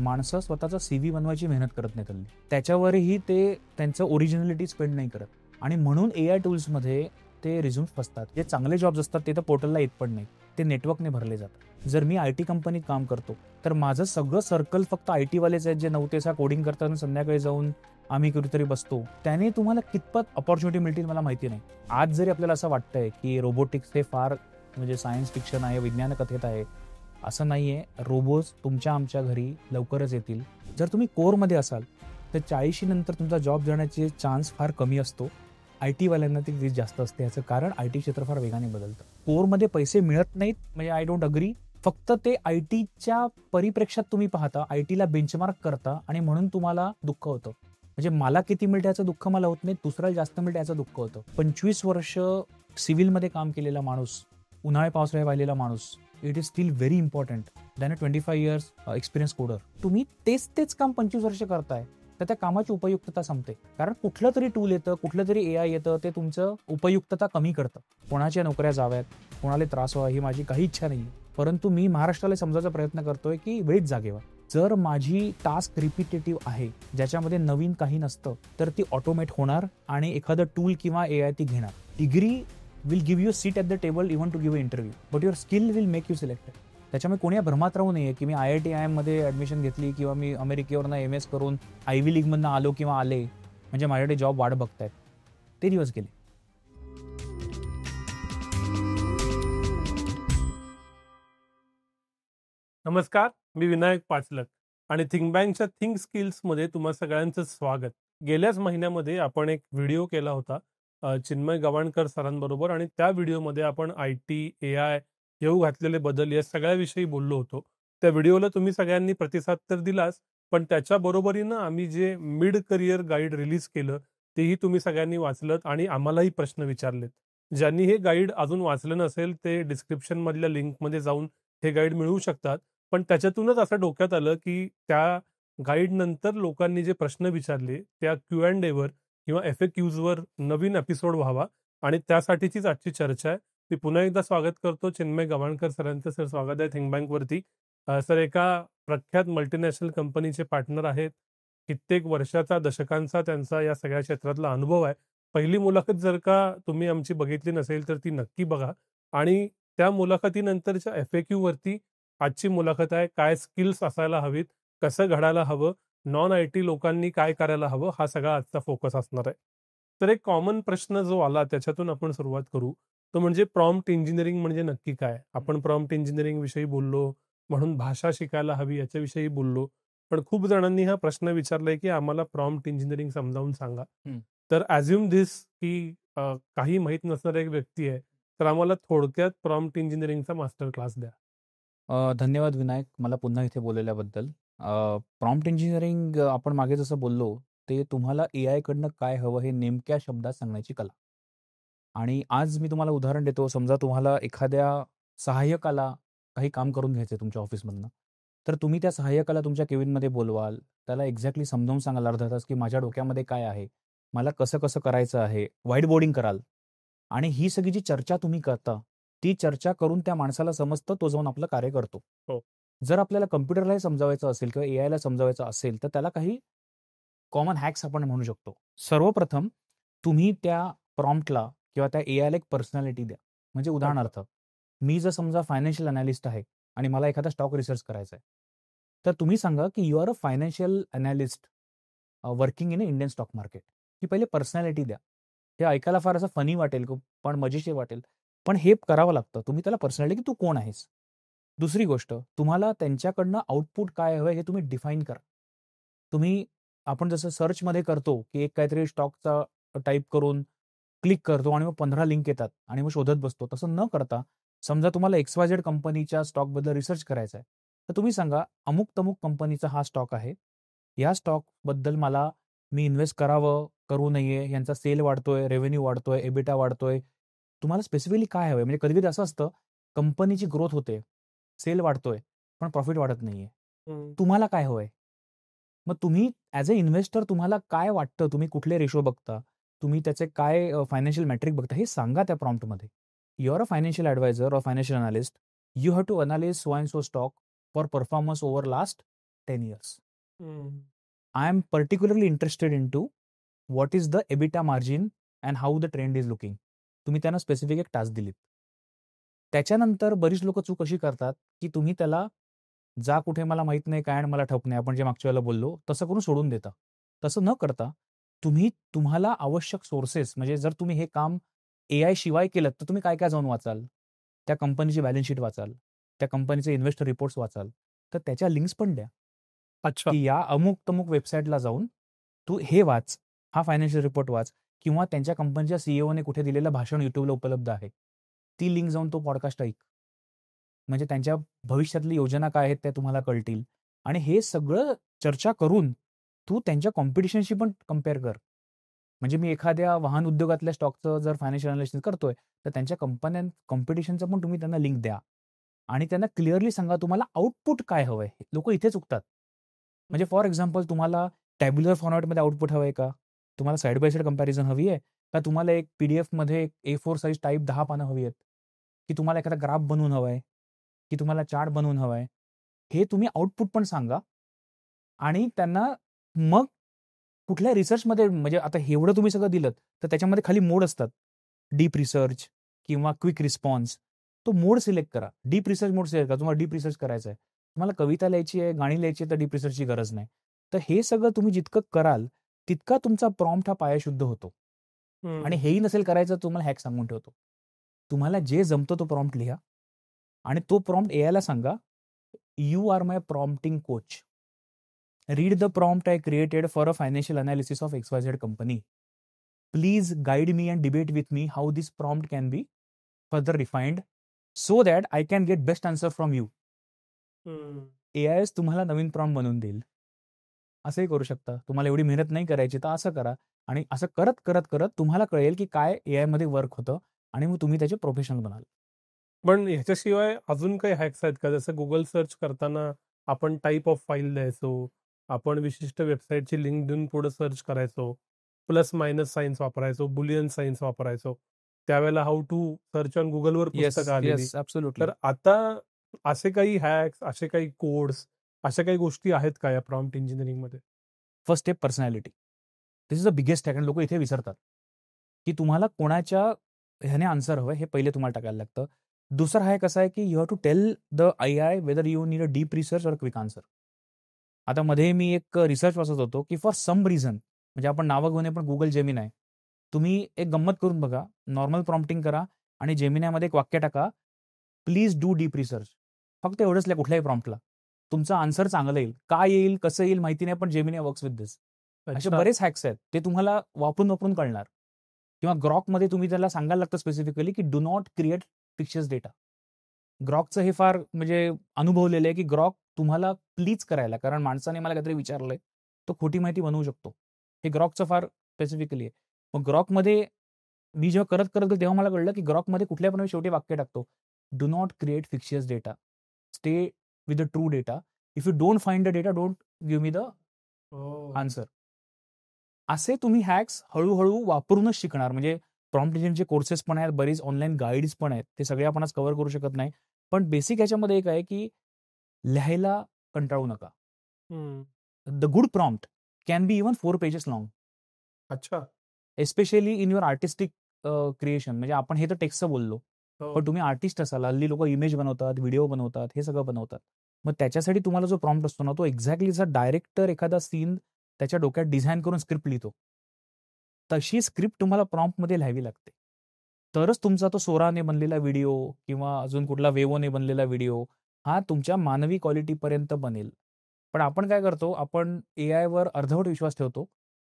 माणसं स्वतःचा CV बनवायची मेहनत करत नाहीत हल्ली. त्याच्यावरही ते त्यांचं ओरिजिनॅलिटी स्पेंड नाही करत आणि म्हणून AI टूल्समध्ये ते रिझ्यूम्स फसतात. जे चांगले जॉब्स असतात ते तर पोर्टलला येत पण नाही. ते नेटवर्कने भरले जातात. जर मी IT कंपनीत काम करतो तर माझं सगळं सर्कल फक्त IT वालेच आहेत, जे 9 ते 6 कोडिंग करतात आणि संध्याकाळी जाऊन आम्ही कुठेतरी बसतो. त्याने तुम्हाला कितपत अपॉर्च्युनिटी मिळतील मला माहिती नाही. आज जरी आपल्याला असं वाटतंय की रोबोटिक्स हे फार म्हणजे सायन्स फिक्शन आहे, विज्ञान कथेत आहे, असं नाहीये. रोबोट्स तुमच्या आमच्या घरी लवकरच येतील. जर तुम्ही कोरमध्ये असाल तर 40 नंतर तुमचा जॉब जाण्याचे चान्स फार कमी असतो. IT वाल्यांना ती जास्त असते. याचं कारण IT क्षेत्र फार वेगाने बदलतं. कोरमध्ये पैसे मिळत नाहीत म्हणजे आय डोंट अग्री. फक्त ते ITच्या परिप्रेक्षात तुम्ही पाहता, ITला बेंचमार्क करता आणि म्हणून तुम्हाला दुःख होतं. म्हणजे मला किती मिळतं याचं दुःख मला होत नाही, दुसऱ्याला जास्त मिळतं याचं दुःख होतं. 25 वर्ष सिव्हिलमध्ये काम केलेला माणूस, उन्हाळे पावसाळे वाहिलेला माणूस, it is steel very important than a 25 years experience coder. तुम्ही तेच काम 25 वर्ष करताय तर त्या कामाची उपयुक्तता संपते. कारण कुठलं तरी टूल येतं, कुठलं तरी AI येतं, ते तुमचं उपयुक्तता कमी करतं. कोणाच्या नोकऱ्या जाव्यात, कोणाला त्रास व्हावा ही माझी काही इच्छा नाही. परंतु मी महाराष्ट्राला समजायचा प्रयत्न करतोय की वेळीच जागे व्हा. जर माझी टास्क रिपिटेटिव्ह आहे, ज्याच्यामध्ये नवीन काही नसतं, तर ती ऑटोमेट होणार आणि एखादं टूल किंवा AI ती घेणार. Degree will give you a seat at the table even to give an interview, but your skill will make you selected. त्याच्यामुळे कोणी या भ्रमात राहू नये की मी IIT-IIM मध्ये ऍडमिशन घेतली किंवा मी अमेरिकेवरनं MS करून आयव्ही लीगमधनं आलो किंवा आले म्हणजे माझ्याकडे जॉब वाट बघतायत. ते दिवस गेले. नमस्कार, मी विनायक पाचलक आणि थिंकबँकच्या थिंक स्किल्समध्ये तुम्हा सगळ्यांचं स्वागत. गेल्याच महिन्यामध्ये आपण एक व्हिडिओ केला होता चिन्मय गवाणकर सरांबरोबर आणि त्या व्हिडिओमध्ये आपण IT, AI येऊ घातलेले बदल या सगळ्याविषयी बोललो होतो. त्या व्हिडिओला तुम्ही सगळ्यांनी प्रतिसाद तर दिलाच, पण त्याच्या बरोबरीनं आम्ही जे मिड करिअर गाईड रिलीज केलं तेही तुम्ही सगळ्यांनी वाचलं आणि आम्हालाही प्रश्न विचारलेत. ज्यांनी हे गाईड अजून वाचलं नसेल ते डिस्क्रिप्शन मधल्या लिंकमध्ये जाऊन हे गाईड मिळवू शकतात. पण त्याच्यातूनच असं डोक्यात आलं की त्या गाईड नंतर लोकांनी जे प्रश्न विचारले त्या Q&Aवर किंवा FAQsवर नवीन एपिसोड व्हावा आणि त्यासाठीचीच आजची चर्चा आहे. मी पुन्हा एकदा स्वागत करतो चिन्मय गवाणकर सरांचं. सर, स्वागत आहे थिंकबँक वरती. सर एका प्रख्यात मल्टीनॅशनल कंपनीचे पार्टनर आहेत. कित्येक वर्षाचा, दशकांचा त्यांचा या सगळ्या क्षेत्रातला अनुभव आहे. पहिली मुलाखत जर का तुम्ही आमची बघितली नसेल तर ती नक्की बघा आणि त्या मुलाखतीनंतरच्या FAQ वरती आजची मुलाखत आहे. काय स्किल्स असायला हवीत, कसं घडायला हवं, नॉन IT लोकांनी काय करायला हवं, हा सगळा आजचा फोकस असणार आहे. तर एक कॉमन प्रश्न जो आला त्याच्यातून आपण सुरुवात करू, तो म्हणजे प्रॉम्प्ट इंजिनिअरिंग म्हणजे नक्की काय. आपण प्रॉम्प्ट इंजिनिअरिंग विषयी बोललो, म्हणून भाषा शिकायला हवी याच्याविषयी बोललो, पण खूप जणांनी हा प्रश्न विचारलाय की आम्हाला प्रॉम्प्ट इंजिनिअरिंग समजावून सांगा. तर ॲज्युम दिस की काही माहीत नसणारा एक व्यक्ती आहे, तर आम्हाला थोडक्यात प्रॉम्प्ट इंजिनिअरिंगचा मास्टर क्लास द्या. धन्यवाद विनायक, मला पुन्हा इथे बोलवल्याबद्दल. प्रॉम्प्ट इंजिनिअरिंग आपण मागे जसं बोललो, ते तुम्हाला AI कडनं काय हवं हे नेमक्या शब्दात सांगण्याची कला. आणि आज मी तुम्हाला उदाहरण देतो. समजा तुम्हाला एखाद्या सहाय्यकाला काही काम करून घ्यायचं आहे तुमच्या ऑफिसमधनं, तर तुम्ही त्या सहाय्यकाला तुमच्या केबिनमध्ये बोलवाल, त्याला एक्झॅक्टली समजावून सांगाल अर्धा तास की माझ्या डोक्यामध्ये काय आहे, मला कसं कसं करायचं आहे, व्हाईट बोर्डिंग कराल आणि ही सगळी जी चर्चा तुम्ही करता, ती चर्चा करून त्या माणसाला समजतं, तो जाऊन आपलं कार्य करतो. हो. जर आपल्याला कम्प्युटरलाही समजावायचं असेल किंवा AI ला समजावायचं असेल, तर त्याला काही कॉमन हॅक्स आपण म्हणू शकतो. सर्वप्रथम तुम्ही त्या प्रॉम्प्टला किंवा त्या AI ला एक पर्सनॅलिटी द्या. म्हणजे उदाहरणार्थ, मी जर समजा फायनान्शियल अनालिस्ट आहे आणि मला एखादा स्टॉक रिसर्च करायचा आहे, तर तुम्ही सांगा की you are a financial analyst working in a Indian stock market. ही पहिले पर्सनॅलिटी द्या. हे ऐकायला फार असं फनी वाटेल, पण मजेशीर वाटेल. पण हे करावं लागतं. तुम्ही त्याला पर्सनॅलिटी की तू कोण आहेस. दुसरी गोष्ट, तुम्हाला त्यांच्याकडनं आउटपुट काय हवं हे तुम्ही डिफाईन करा. तुम्ही आपण जसं सर्चमध्ये करतो की एक काहीतरी स्टॉकचा टाईप करून क्लिक करतो आणि मग 15 लिंक येतात आणि मग शोधत बसतो. तसं न करता समजा तुम्हाला XYZ कंपनीच्या स्टॉकबद्दल रिसर्च करायचा आहे, तर तुम्ही सांगा अमुक-तमुक कंपनीचा हा स्टॉक आहे. या स्टॉकबद्दल मी इन्व्हेस्ट करावं, करू नये, यांचा सेल वाढतोय, रेव्हेन्यू वाढतोय, EBITDA वाढतोय. तुम्हाला स्पेसिफिकली काय हवंय? म्हणजे कधी-कधी असं असतं, कंपनीची ग्रोथ होते, सेल वाढतोय, पण प्रॉफिट वाढत नाहीये. तुम्हाला काय हवंय? मग तुम्ही ॲज अ इन्व्हेस्टर तुम्हाला काय वाटतं? तुम्ही कुठले रेशो बघता? तुम्ही त्याचे काय फायनान्शियल मॅट्रिक बघता? हे सांगा त्या प्रॉम्प्टमध्ये. You are a financial adviser or financial analyst. You have to analyse so and so stock for performance over last 10 years. हम्म. I am particularly interested into what is the EBITDA margin and how the trend is looking. तुम्ही त्यांना specific एक task दिलीत. त्याच्यानंतर बरीच लोक चूक अशी करतात की तुम्ही त्याला जा कुठे मला माहित नाही काय आणि मला ठप नाही, आपण जे मागच्या वेळेला बोललो तसं करून सोडून देता. तसं न करता तुम्हाला आवश्यक सोर्सेस, म्हणजे जर तुम्ही हे काम AI शिवाय केलं तर तुम्ही काय काय जाऊन वाचाल, त्या कंपनीची बॅलन्स शीट वाचाल, त्या कंपनीचे इन्व्हेस्टर रिपोर्ट्स वाचाल, तर त्याच्या लिंक्स पण द्या अच्छा. की या अमुक तमुक वेबसाईटला जाऊन तू हे वाच, हा फायनान्शियल रिपोर्ट वाच, किंवा त्यांच्या कंपनीच्या सीईओने कुठे दिलेलं भाषण युट्यूबला उपलब्ध आहे, ती लिंक जाऊन तो पॉडकास्ट ऐक. म्हणजे त्यांच्या भविष्यातली योजना काय आहेत त्या तुम्हाला कळतील. आणि हे सगळं चर्चा करून तू त्यांच्या कॉम्पिटिशनशी पण कम्पेअर कर. म्हणजे मी एखाद्या वाहन उद्योगातल्या स्टॉकचं जर फायनान्शियल अनालिसिस करतोय तर त्यांच्या कॉम्पिटिशनचं पण तुम्ही त्यांना लिंक द्या आणि त्यांना क्लिअरली सांगा तुम्हाला आउटपुट काय हवंय. लोक इथे चुकतात. म्हणजे फॉर एक्झाम्पल तुम्हाला टॅब्युलर फॉर्मॅटमध्ये आउटपुट हवंय का, तुम्हाला साईड बाय साईड कंपॅरिझन हवी आहे का, तुम्हाला एक PDF मध्ये A4 साईज टाईप 10 पानं हवी आहेत, की तुम्हाला एखादा ग्राफ बनवून हवाय, की तुम्हाला चार्ट बनवून हवाय, हे तुम्ही आउटपुट पण सांगा. आणि त्यांना मग कुठल्या रिसर्चमध्ये, म्हणजे आता एवढं तुम्ही सगळं दिलं तर त्याच्यामध्ये खाली मोड असतात, डीप रिसर्च किंवा क्विक रिस्पॉन्स. तो मोड सिलेक्ट करा. डीप रिसर्च मोड सिलेक्ट करा. तुम्हाला डीप रिसर्च करायचं आहे, तुम्हाला कविता लिहायची आहे, गाणी लिहायची आहे, तर डीप रिसर्चची गरज नाही. तर हे सगळं तुम्ही जितकं कराल तितका तुमचा प्रॉम्प्ट हा पायाशुद्ध होतो. आणि हेही नसेल करायचं, तुम्हाला हॅक सांगून ठेवतो, तुम्हाला जे जमतो तो प्रॉम्प्ट लिहा आणि तो प्रॉम्प्ट एआयला सांगा, you are my prompting coach. Read the prompt I created for a financial analysis of XYZ company. Please guide me and debate with me how this prompt can be further refined so that I can get best answer from you. AI तुम्हाला नवीन prompt बनवून देईल. असंही करू शकता. तुम्हाला एवढी मेहनत नाही करायची तर असं करा. आणि असं करत करत करत तुम्हाला कळेल की काय AI मध्ये वर्क होतं आणि मग तुम्ही त्याचे प्रोफेशनल बनाल. पण ह्याच्याशिवाय अजून काही हॅक्स आहेत का? जसं गुगल सर्च करताना आपण टाईप ऑफ फाईल द्यायचो, आपण विशिष्ट वेबसाईटची लिंक देऊन पुढे सर्च करायचो, प्लस मायनस सायन्स वापरायचो, बुलियन सायन्स वापरायचो. त्यावेळेला हाऊ टू सर्च ऑन गुगलवर पुस्तकं आलेली. ॲब्सोल्युटली. तर आता असे काही हॅक्स, असे काही कोड्स, अशा काही गोष्टी आहेत का या प्रॉम्प्ट इंजिनिअरिंगमध्ये? First step personality. This is the biggest hack. आणि लोक इथे विसरतात की तुम्हाला कोणाच्या ह्याने आन्सर हवं हे पहिले तुम्हाला टाकायला लागतं. दुसरा हॅक असा आहे की you have to tell the AI whether you need a deep research or quick answer. आता मध्ये मी एक रिसर्च वाचत होतो की फॉर सम रिझन, म्हणजे आपण नावं घेऊन पण गुगल जेमिनाय, तुम्ही एक गंमत करून बघा, नॉर्मल प्रॉम्प्टिंग करा आणि जेमिनायमध्ये एक वाक्य टाका, प्लीज डू डीप रिसर्च. फक्त एवढंच लिहा कुठल्याही प्रॉम्प्टला, तुमचं आन्सर चांगलं येईल. काय येईल कसं येईल माहिती नाही, पण जेमिनाय वर्क्स विथ दिस. असे बरेच हॅक्स आहेत, ते तुम्हाला वापरून वापरून कळणार. किंवा ग्रॉकमध्ये तुम्ही त्याला सांगायला लागतं स्पेसिफिकली की do not create fictitious data. ग्रॉकचं हे फार म्हणजे अनुभवलेलं आहे की ग्रॉक तुम्हाला प्लीज करायला, कारण माणसाने मला काहीतरी विचारलंय तो खोटी माहिती बनवू शकतो, हे ग्रॉकचं फार स्पेसिफिकली आहे. मग ग्रॉकमध्ये मी जेव्हा करत करत तेव्हा मला कळलं की ग्रॉकमध्ये कुठल्या पण शेवटी वाक्य टाकतो, do not create fictitious data, stay with the true data, if you don't find the data don't give me the answer. असे तुम्ही हॅक्स हळूहळू वापरूनच शिकणार. म्हणजे प्रॉम्प्ट इंजिनचे कोर्सेस पण आहेत, बरीच ऑनलाईन गाईड्स पण आहेत, ते सगळे आपण आज कव्हर करू शकत नाही. पण बेसिक ह्याच्यामध्ये एक आहे की लिहायला कंटाळू नका. The good prompt can be even 4 pages long. अच्छा. Especially in your artistic creation. म्हणजे आपण हे तर टेक्स्टचं बोललो, पण तुम्ही आर्टिस्ट असाल, हल्ली लोक इमेज बनवतात, व्हिडिओ बनवतात, हे सगळं बनवतात. मग त्याच्यासाठी तुम्हाला जो प्रॉम्प्ट असतो ना, तो एक्झॅक्टली जसा डायरेक्टर एखादा सीन त्याच्या डोक्यात डिझाईन करून स्क्रिप्ट लिहितो, तशी स्क्रिप्ट तुम्हाला प्रॉम्प्टमध्ये लिहावी लागते. तरच तुमचा तो सोराने बनलेला व्हिडिओ किंवा अजून कुठला वेवोने बनलेला व्हिडिओ हा तुमच्या मानवी क्वालिटीपर्यंत बनेल. पण आपण काय करतो, आपण AI वर अर्धवट विश्वास ठेवतो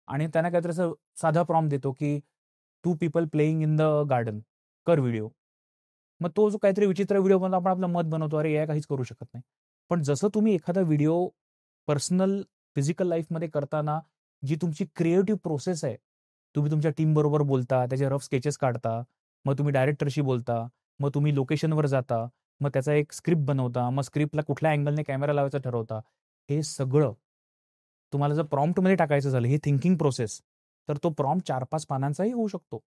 आणि त्यांना काहीतरी असं साधा प्रॉम्प्ट देतो की 2 people playing in the garden, कर व्हिडिओ. मग तो जो काहीतरी विचित्र व्हिडिओ बनवतो, आपण आपलं मत बनवतो, अरे AI काहीच करू शकत नाही. पण जसं तुम्ही एखादा व्हिडिओ पर्सनल फिजिकल लाईफमध्ये करताना जी तुमची क्रिएटिव्ह प्रोसेस आहे, तुम्ही तुमच्या टीम बरोबर बोलता, त्याचे रफ स्केचेस काढता, मग तुम्ही डायरेक्टरशी बोलता, मग तुम्ही लोकेशनवर जाता, मग त्याचा एक स्क्रिप्ट बनवता, मग स्क्रिप्टला कुठल्या अँगलने कॅमेरा लावायचा ठरवता, हे सगळं तुम्हाला जर प्रॉम्प्टमध्ये टाकायचं झालं, हे थिंकिंग प्रोसेस, तर तो प्रॉम्प्ट 4-5 पानांचाही होऊ शकतो.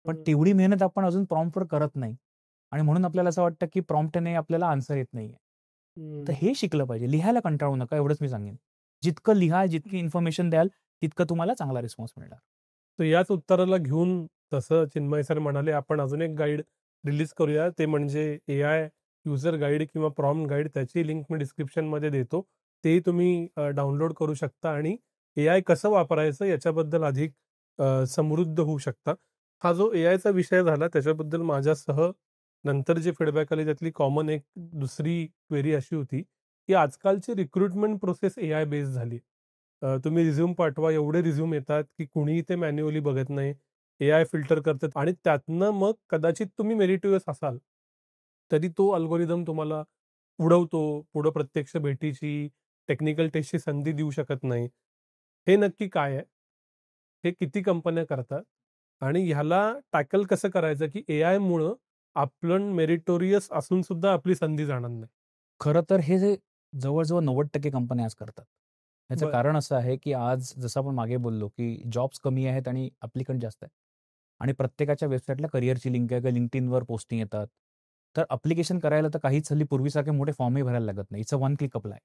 पण तेवढी मेहनत आपण अजून प्रॉम्प्टवर करत नाही आणि म्हणून आपल्याला असं वाटतं की प्रॉम्प्टने आपल्याला आन्सर येत नाहीये. तर हे शिकलं पाहिजे. लिहायला कंटाळू नका, एवढंच मी सांगेन. जितकं लिहाल, जितकी इन्फॉर्मेशन द्याल, तितकं तुम्हाला चांगला रिस्पॉन्स मिळणार. तर याच उत्तराला घेऊन तसं चिन्मय सर म्हणाले आपण अजून एक गाईड रिलीज करूया, ते म्हणजे AI युजर गाईड किंवा प्रॉम्प्ट गाईड. त्याची लिंक मी डिस्क्रिप्शनमध्ये देतो. तेही तुम्ही डाउनलोड करू शकता आणि AI कसं वापरायचं याच्याबद्दल अधिक समृद्ध होऊ शकता. हा जो AIचा विषय झाला त्याच्याबद्दल माझ्यासह नंतर जे फीडबॅक आले त्यातली कॉमन एक दुसरी क्वेरी अशी होती, की आजकालची रिक्रुटमेंट प्रोसेस AI बेस्ड झाली. तुम्ही रिझ्यूम पाठवा, एवढे रिझ्यूम येतात की कुणीही ते मॅन्युअली बघत नाही. AI फिल्टर करतात आणि त्यातनं मग कदाचित तुम्ही मेरिटोरियस असाल, तरी तो अल्गोरिदम तुम्हाला उडवतो. पुढं प्रत्यक्ष भेटीची, टेक्निकल टेस्टची संधी देऊ शकत नाही. हे नक्की काय आहे? हे किती कंपन्या करतात? आणि ह्याला टॅकल कसं करायचं, की AIमुळं आपण मेरिटोरियस असून सुद्धा आपली संधी जाणार नाही? खरं तर हे जे जवळ-जवळ 90% कंपन्या आज करतात. याचं बरं. कारण असं आहे, की आज जसं आपण मागे बोललो, की जॉब्स कमी आहेत आणि ॲप्लिकंट जास्त आहेत. आणि प्रत्येकाच्या वेबसाईटला करिअरची लिंक आहे किंवा LinkedInवर पोस्टिंग येतात. तर ॲप्लिकेशन करायला तर काहीच हल्ली पूर्वीसारखे मोठे फॉर्मही भरायला लागत नाही. It's a one click apply.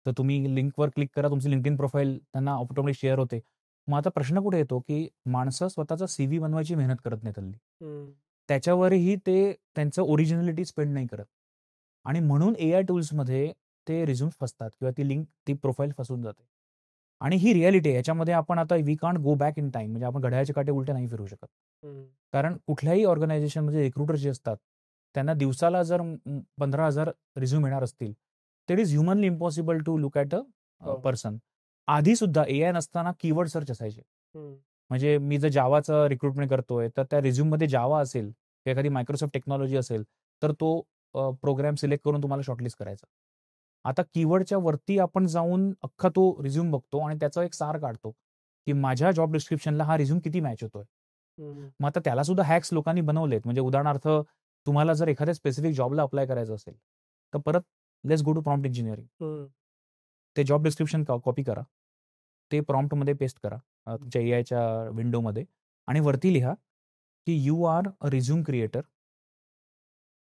तर तुम्ही लिंकवर क्लिक करा, तुमची LinkedIn प्रोफाईल त्यांना ऑटोमॅटिक शेअर होते. मग आता प्रश्न कुठे येतो, की माणसं स्वतःचा CV बनवायची मेहनत करत नाहीत हल्ली. त्याच्यावरही ते त्यांचं ओरिजिनॅलिटी स्पेंड नाही करत. आणि म्हणून AI टूल्समध्ये ते रिझ्यूम्स फसतात किंवा ती लिंक, ती प्रोफाईल फसून जाते. आणि ही रिॲलिटी आहे. याच्यामध्ये आपण आता we can't go back in time. म्हणजे आपण घड्याळाचे काटे उलटे नाही फिरवू शकत. कारण कुठल्याही ऑर्गनायझेशनमध्ये रिक्रुटर जे असतात, त्यांना दिवसाला जर 15,000 रिझ्यूम येणार असतील, तर it is humanly impossible to look at a person. आधी सुद्धा AI नसताना कीवर्ड सर्च असायचे. म्हणजे मी जर जावाचं रिक्रुटमेंट करतोय, तर त्या रिझ्यूममध्ये जावा असेल, किंवा एखादी मायक्रोसॉफ्ट टेक्नॉलॉजी असेल, तर तो प्रोग्राम सिलेक्ट करून तुम्हाला शॉर्टलिस्ट करायचा. आता कीवर्डच्या वरती आपण जाऊन अख्खा तो रिझ्यूम बघतो आणि त्याचा एक सार काढतो, की माझ्या जॉब डिस्क्रिप्शनला हा रिझ्यूम किती मॅच होतोय. मग आता त्याला सुद्धा हॅक्स लोकांनी बनवलेत. म्हणजे उदाहरणार्थ, तुम्हाला जर एखाद्या स्पेसिफिक जॉबला अप्लाय करायचं असेल, तर परत let's go to prompt engineering. ते जॉब डिस्क्रिप्शन कॉपी करा. ते प्रॉम्प्टमध्ये पेस्ट करा तुमच्या AIच्या विंडोमध्ये आणि वरती लिहा, की you are a resume creator.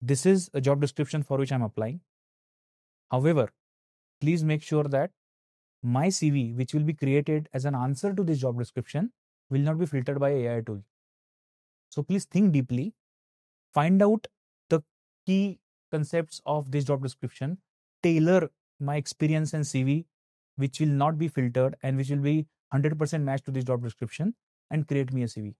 This is a job description for which I'm applying. However, please make sure that my CV, which will be created as an answer to this job description, will not be filtered by AI tool. So please think deeply, find out the key concepts of this job description, tailor my experience and CV, which will not be filtered and which will be 100% matched to this job description, and create me a CV.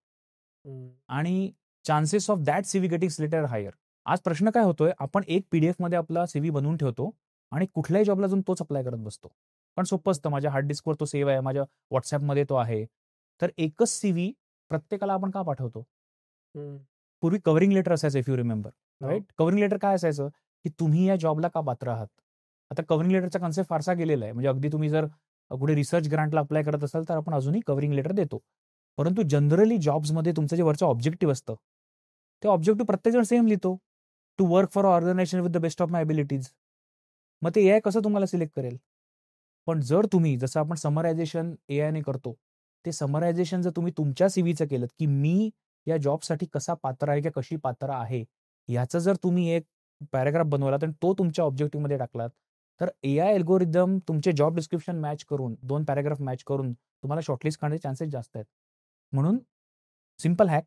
आणि chances of that CV getting selected are higher. आज प्रश्न काय होतोय, आपण एक PDF मध्ये आपला CV बनवून ठेवतो आणि कुठल्याही जॉबला जाऊन तोच अप्लाय करत बसतो. पण सोपं असतं, माझ्या हार्ड डिस्कवर तो सेव्ह आहे, माझ्या WhatsAppमध्ये तो आहे. तर एकच CV प्रत्येकाला आपण का पाठवतो? पूर्वी कव्हरिंग लेटर असायचं, if you remember, right? Covering letter काय असायचं, की तुम्ही या जॉबला का पात्र आहात. आता कव्हरिंग लेटरचा कन्सेप्ट फारसा गेलेला आहे. म्हणजे अगदी तुम्ही जर कुठे रिसर्च ग्रांटला अप्लाय करत असाल, तर आपण अजूनही कव्हरिंग लेटर देतो. परंतु जनरली जॉब्समध्ये तुमचं जे वरचं ऑब्जेक्टिव्ह असतं, ते ऑब्जेक्टिव्ह प्रत्येकजण सेम लिहितो, to work for organisation with the best of my abilities. मग ते AI कसं तुम्हाला सिलेक्ट करेल? पण जर तुम्ही, जसं आपण समरायझेशन AIने करतो, ते समरायझेशन जर तुम्ही तुमच्या CVचं केलं, की मी या जॉबसाठी कसा पात्र आहे किंवा कशी पात्र आहे, ह्याचं जर तुम्ही एक पॅराग्राफ बनवलात आणि तो तुमच्या ऑब्जेक्टिव्हमध्ये टाकलात, तर AI अल्गोरिदम तुमचे जॉब डिस्क्रिप्शन मॅच करून, 2 पॅराग्राफ मॅच करून तुम्हाला शॉर्टलिस्ट करण्याचे चान्सेस जास्त आहेत. म्हणून simple hack,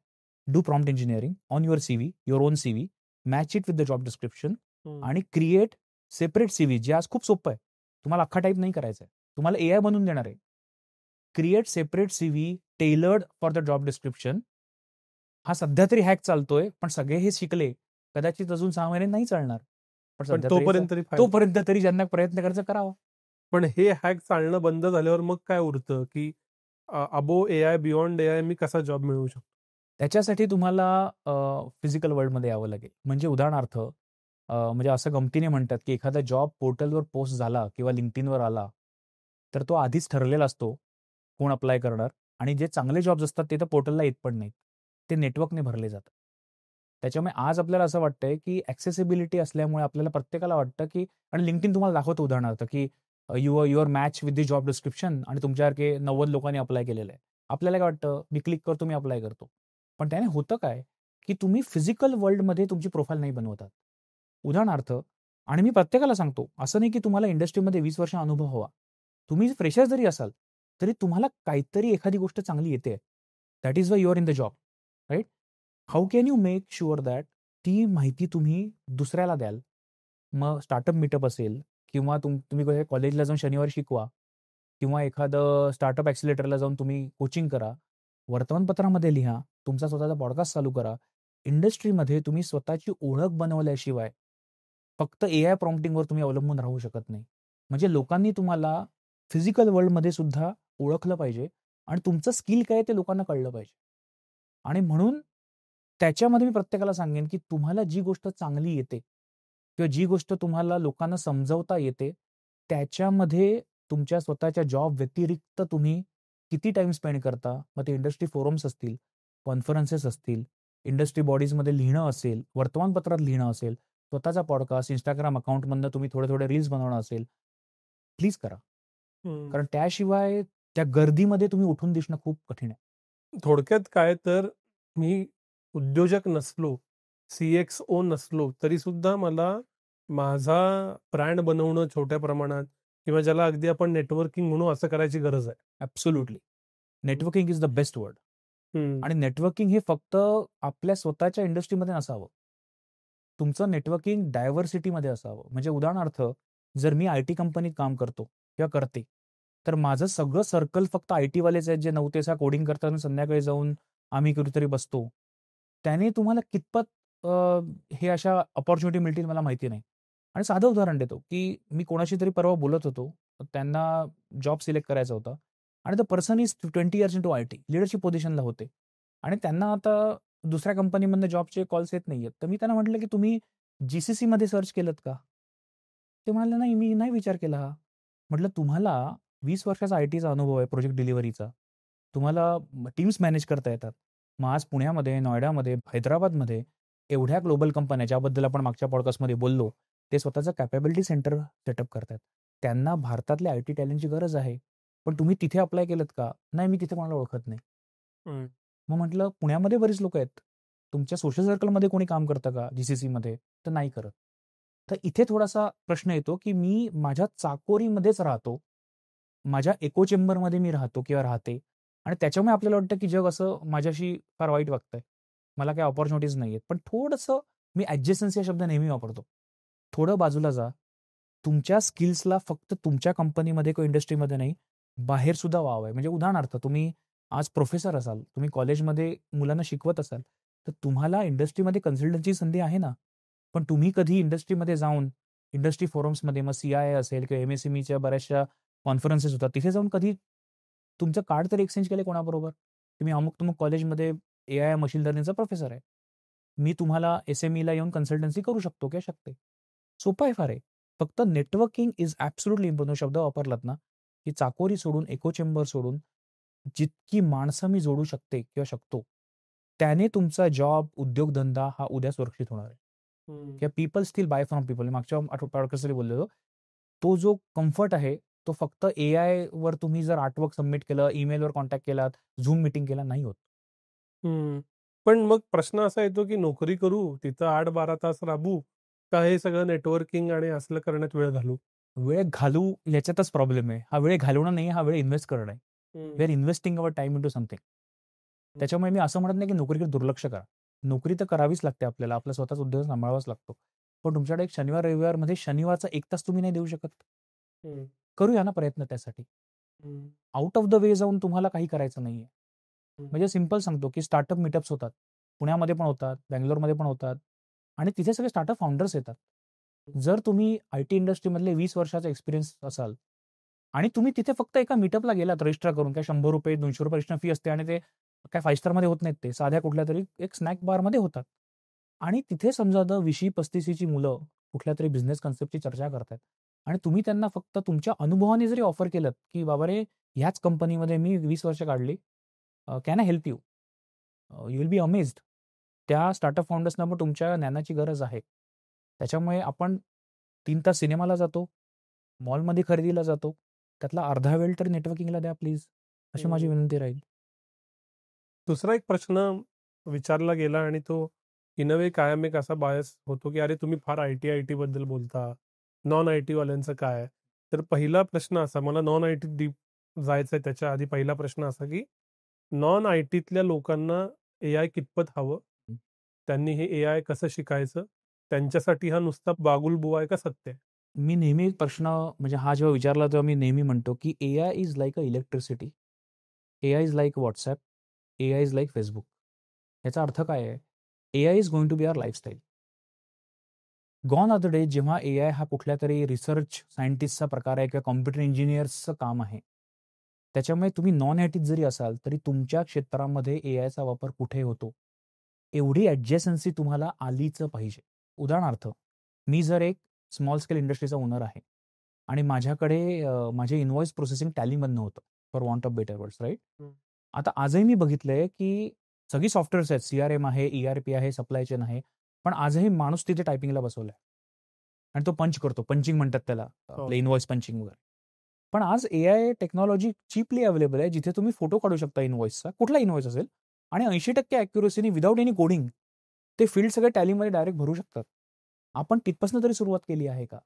do prompt engineering on your CV, your on CV, match it with the job description आणि क्रिएट सेपरेट CV, जे आज खूप सोपं आहे. तुम्हाला अख्खा टाईप नाही करायचं आहे. तुम्हाला AI बनवून देणार आहे. Create separate CV tailored for the job description. हा सध्या तरी हॅक चालतोय, पण सगळे हे शिकले, कदाचित अजून 6 महिने नाही चालणार. पण पण सध्या तोपर्यंत तरी ज्यांना प्रयत्न करायचा करावा. पण हे हॅक चालणं बंद झाल्यावर मग काय उरतं, की अबोव्ह AI, बियॉन्ड AI मी कसा जॉब मिळवू शकतो? त्याच्यासाठी तुम्हाला फिजिकल वर्ल्डमध्ये यावं लागेल. म्हणजे उदाहरणार्थ, म्हणजे असं गमतीने म्हणतात, की एखादा जॉब पोर्टलवर पोस्ट झाला किंवा LinkedInवर आला, तर तो आधीच ठरलेला असतो, कोण अप्लाय करणार. आणि जे चांगले जॉब्स असतात ते तर पोर्टलला येत पण नाहीत. ते नेटवर्कने भरले जातात. त्याच्यामुळे आज आपल्याला असं वाटतंय, की ॲक्सेसिबिलिटी असल्यामुळे आपल्याला प्रत्येकाला वाटतं, की आणि LinkedIn तुम्हाला दाखवतं उदाहरणार्थ, की your match with the job description आणि तुमच्यासारखे 90 लोकांनी अप्लाय केलेलं आहे. आपल्याला काय वाटतं, मी क्लिक करतो, मी अप्लाय करतो. पण त्याने होतं काय, की तुम्ही फिजिकल वर्ल्डमध्ये तुमची प्रोफाईल नाही बनवत आहात. उदाहरणार्थ, आणि मी प्रत्येकाला सांगतो, असं नाही की तुम्हाला इंडस्ट्रीमध्ये 20 वर्ष अनुभव हवा. तुम्ही फ्रेशर जरी असाल, तरी तुम्हाला काहीतरी एखादी गोष्ट चांगली येते. That is why you are in the job, right? How can you make sure that ती माहिती तुम्ही दुसऱ्याला द्याल? मग स्टार्टअप मीटअप असेल किंवा तुम्ही कॉलेजला जाऊन शनिवारी शिकवा किंवा एखादं स्टार्टअप ॲक्सिलेटरला जाऊन तुम्ही कोचिंग करा. वर्तमानपत्रामध्ये लिहा, तुमचा स्वतःचा पॉडकास्ट चालू करा. इंडस्ट्रीमध्ये तुम्ही स्वतःची ओळख बनवल्याशिवाय फक्त एआय प्रॉम्प्टिंगवर तुम्ही अवलंबून राहू शकत नाही. म्हणजे लोकांनी तुम्हाला फिजिकल वर्ल्डमध्ये सुद्धा ओळखलं पाहिजे आणि तुमचं स्किल काय आहे ते लोकांना कळलं पाहिजे. आणि म्हणून त्याच्यामध्ये मी प्रत्येकाला सांगेन, की तुम्हाला जी गोष्ट चांगली येते किंवा जी गोष्ट तुम्हाला लोकांना समजावता येते, त्याच्यामध्ये तुमच्या स्वतःच्या जॉब व्यतिरिक्त तुम्ही किती टाईम स्पेंड करता. मग ते इंडस्ट्री फोरम्स असतील, कॉन्फरन्सेस असतील, इंडस्ट्री बॉडीजमध्ये लिहिणं असेल, वर्तमानपत्रात लिहिणं असेल, स्वतःचा पॉडकास्ट, Instagram अकाउंटमधनं तुम्ही थोडे-थोडे रील्स बनवणं असेल, प्लीज करा. हं. कारण त्याशिवाय त्या गर्दीमध्ये तुम्ही उठून दिसणं खूप कठीण आहे. थोडक्यात काय तर मी उद्योजक नसलो, CXO नसलो, तरी सुद्धा मला माझा ब्रँड बनवणं छोट्या प्रमाणात किंवा ज्याला अगदी आपण नेटवर्किंग म्हणू असं करायची गरज आहे. Absolutely. Networking is the best word. हं. आणि नेटवर्किंग हे फक्त आपल्या स्वतःच्या इंडस्ट्रीमध्ये नसावं. तुमचं नेटवर्किंग डायव्हर्सिटीमध्ये असावं. म्हणजे उदाहरणार्थ, जर मी आय-टी कंपनीत काम करतो किंवा करते, तर माझं सगळं सर्कल फक्त आय-टीवालेच आहेत, जे 9 ते 6 कोडिंग करतात आणि संध्याकाळी जाऊन आम्ही कुठेतरी बसतो. त्याने तुम्हाला कितपत हे अशा अपॉर्च्युनिटी मिळतील मला माहिती नाही. आणि साधं उदाहरण देतो, की मी कोणाशी तरी परवा बोलत होतो. त्यांना जॉब सिलेक्ट करायचा होता आणि the person is 20 years into IT. Leadership पोझिशनला होते आणि त्यांना आता दुसऱ्या कंपनीमधनं जॉबचे कॉल्स येत नाहीयेत. तर मी त्यांना म्हटलं, की तुम्ही GCCमध्ये सर्च केलत का? ते म्हणाले, "नाही, मी नाही विचार केला हा." म्हटलं, "तुम्हाला 20 वर्षाचा आय-टीचा अनुभव आहे प्रोजेक्ट डिलिव्हरीचा. तुम्हाला टीम्स मॅनेज करता येतात. मग आज पुण्यामध्ये, नोएडामध्ये, हैदराबादमध्ये एवढ्या ग्लोबल कंपन्या ज्याबद्दल आपण मागच्या पॉडकास्टमध्ये बोललो, ते स्वतःचं कॅपॅबिलिटी सेंटर सेटअप करतायत. त्यांना भारतातल्या आय-टी टॅलेंटची गरज आहे. पण तुम्ही तिथे अप्लाय केलत का? नाही, मी तिथे कोणाला ओळखत नाही." हं. मग म्हटलं, "पुण्यामध्ये बरीच लोकं आहेत. तुमच्या सोशल सर्कलमध्ये कोणी काम करतं का GCCमध्ये?" तर नाही करत. तर इथे थोडासा प्रश्न येतो, की मी माझ्या चाकोरीमध्येच राहतो. माझ्या इको चेंबरमध्ये मी राहतो किंवा राहते आणि त्याच्यामुळे आपल्याला वाटतं, की जग असं माझ्याशी फार वाईट वागतंय. मला काही अपॉर्च्युनिटीज नाहीयेत. पण थोडंसं मी ॲडजस्टन्सी हा शब्द नेहमी वापरतो. थोडं बाजूला जा. तुमच्या स्किल्सला फक्त तुमच्या कंपनीमध्ये किंवा इंडस्ट्रीमध्ये नाही, बाहेर सुद्धा वाव आहे. म्हणजे उदाहरणार्थ तुम्ही आज प्रोफेसर असाल, तुम्ही कॉलेजमध्ये मुलांना शिकवत असाल, तर तुम्हाला इंडस्ट्रीमध्ये कन्सल्टन्सी संधी आहे ना. पण तुम्ही कधी इंडस्ट्रीमध्ये जाऊन इंडस्ट्री फोरम्समध्ये मग CII असेल किंवा MSMEच्या बऱ्याचशा कॉन्फरन्सेस होतात. तिथे जाऊन कधी तुमचं कार्ड तरी एक्सचेंज केलंय कोणाबरोबर? तुम्ही अमुक-तमुक कॉलेजमध्ये AI मशीन लर्निंगचा प्रोफेसर आहे. मी तुम्हाला SMEला येऊन कन्सल्टन्सी करू शकतो किंवा शकते. सोपं आहे फार आहे. फक्त नेटवर्किंग इज ॲब्सोल्युटली इम्पॉर्टंट शब्द वापरलात ना, की चाकोरी सोडून, इको चेंबर सोडून जितकी माणसं मी जोडू शकते किंवा शकतो, त्याने तुमचा जॉब, उद्योगधंदा हा उद्या सुरक्षित होणार आहे. हं. किंवा people still buy from people. मागच्या पॉडकास्टमध्ये बोललेलो. तो जो कम्फर्ट आहे, तो फक्त एआयवर तुम्ही जर आर्टवर्क सबमिट केलं, ईमेलवर कॉन्टॅक्ट केलात, Zoom मीटिंग केला, नाही होत. हं. पण मग प्रश्न असा येतो, की नोकरी करू, तिथं 8-12 तास राबू, का हे सगळं नेटवर्किंग आणि असलं करण्यात वेळ घालवू? वेळ घालवू याच्यातच प्रॉब्लेम आहे. हा वेळ घालवणं नाही, हा वेळ इन्व्हेस्ट करणं आहे. We are investing our time into something. त्याच्यामुळे मी असं म्हणत नाही, की नोकरीकडे दुर्लक्ष करा. नोकरी तर करावीच लागते आपल्याला. आपला स्वतःचा उद्योग सांभाळावाच लागतो. पण तुमच्याकडे एक शनिवार, रविवारमध्ये शनिवारचा 1 तास तुम्ही नाही देऊ शकत. हं. करूया ना प्रयत्न त्यासाठी. हं. आउट ऑफ द वे जाऊन तुम्हाला काही करायचं नाहीये. हं. म्हणजे सिंपल सांगतो, की स्टार्टअप मीटअप्स होतात. पुण्यामध्ये पण होतात, बंगलोरमध्ये पण होतात आणि तिथे सगळे स्टार्टअप फाउंडर्स येतात. जर तुम्ही आय-टी इंडस्ट्रीमधले 20 वर्षाचा एक्सपिरियन्स असाल आणि तुम्ही तिथे फक्त एका मीटअपला गेलात रजिस्टर करून, काय ₹100, ₹200 रजिस्टर फी असते आणि ते काय 5 स्टारमध्ये होत नाहीत ते. साध्या कुठल्यातरी एक स्नॅक बारमध्ये होतात. आणि तिथे समजा आता 20-35ची मुलं कुठल्यातरी बिझनेस कन्सेप्टची चर्चा करतायत आणि तुम्ही त्यांना फक्त तुमच्या अनुभवाने जरी ऑफर केलत, की "बाबा रे, ह्याच कंपनीमध्ये मी 20 वर्ष काढली. Can I help you?" You will be amazed. त्या स्टार्टअप फाउंडर्सना पण तुमच्या ज्ञानाची गरज आहे. त्याच्यामुळे आपण 3 तास सिनेमाला जातो, मॉलमध्ये खरेदीला जातो. त्यातला अर्धा वेळ तरी नेटवर्किंगला द्या प्लीज. अशी माझी हं. विनंती राहील. दुसरा एक प्रश्न विचारला गेला आणि तो इन अ वे कायम एक असा बायस होतो की अरे तुम्ही फार आय टी बद्दल बोलता, नॉन आय टी वाल्यांचं काय? तर पहिला प्रश्न असा, मला नॉन आय टी डीप जायचंय त्याच्या आधी पहिला प्रश्न असा की नॉन आय टीतल्या लोकांना एआय कितपत हवं? त्यांनी हे एआय कसं शिकायचं? त्यांच्यासाठी हा नुसता बागुलबुवा आहे का सत्य आहे? मी नेहमी प्रश्न म्हणजे हा जेव्हा विचारला तेव्हा मी नेहमी म्हणतो की AI is like a electricity, AI is like WhatsApp, AI is like Facebook. याचा अर्थ काय आहे? AI is going to be our lifestyle. Gone are the day जेव्हा एआय हा कुठल्या तरी रिसर्च सायंटिस्टचा प्रकार आहे किंवा कॉम्प्युटर इंजिनियर्सचं काम आहे. त्याच्यामुळे तुम्ही नॉन आय टीत जरी असाल तरी तुमच्या क्षेत्रामध्ये एआयचा वापर कुठे होतो, एवढी ॲडजसन्सी तुम्हाला आलीच पाहिजे. उदाहरणार्थ, मी जर एक स्मॉल स्केल इंडस्ट्रीचा ओनर आहे आणि माझ्याकडे माझे इनव्हॉइस प्रोसेसिंग टॅलीमधनं होतं, for want of better words, right? आता आजही मी बघितलंय की सगळी सॉफ्टवेअर्स आहेत, CRM आहे, ERP आहे, सप्लाय चेन आहे, पण आजही माणूस तिथे टायपिंगला बसवलाय आणि तो पंच करतो. पंचिंग म्हणतात त्याला, आपलं इनव्हॉइस पंचिंग वगैरे. पण आज एआय टेक्नॉलॉजी चीपली अवेलेबल आहे, जिथे तुम्ही फोटो काढू शकता इनव्हॉइसचा, कुठला इनव्हॉइस असेल, आणि 80% ॲक्युरसीनी विदाऊट एनी कोडिंग ते फील्ड सगळे टॅलीमध्ये डायरेक्ट भरू शकतात. आपण तिथपासून तरी सुरुवात केली आहे का?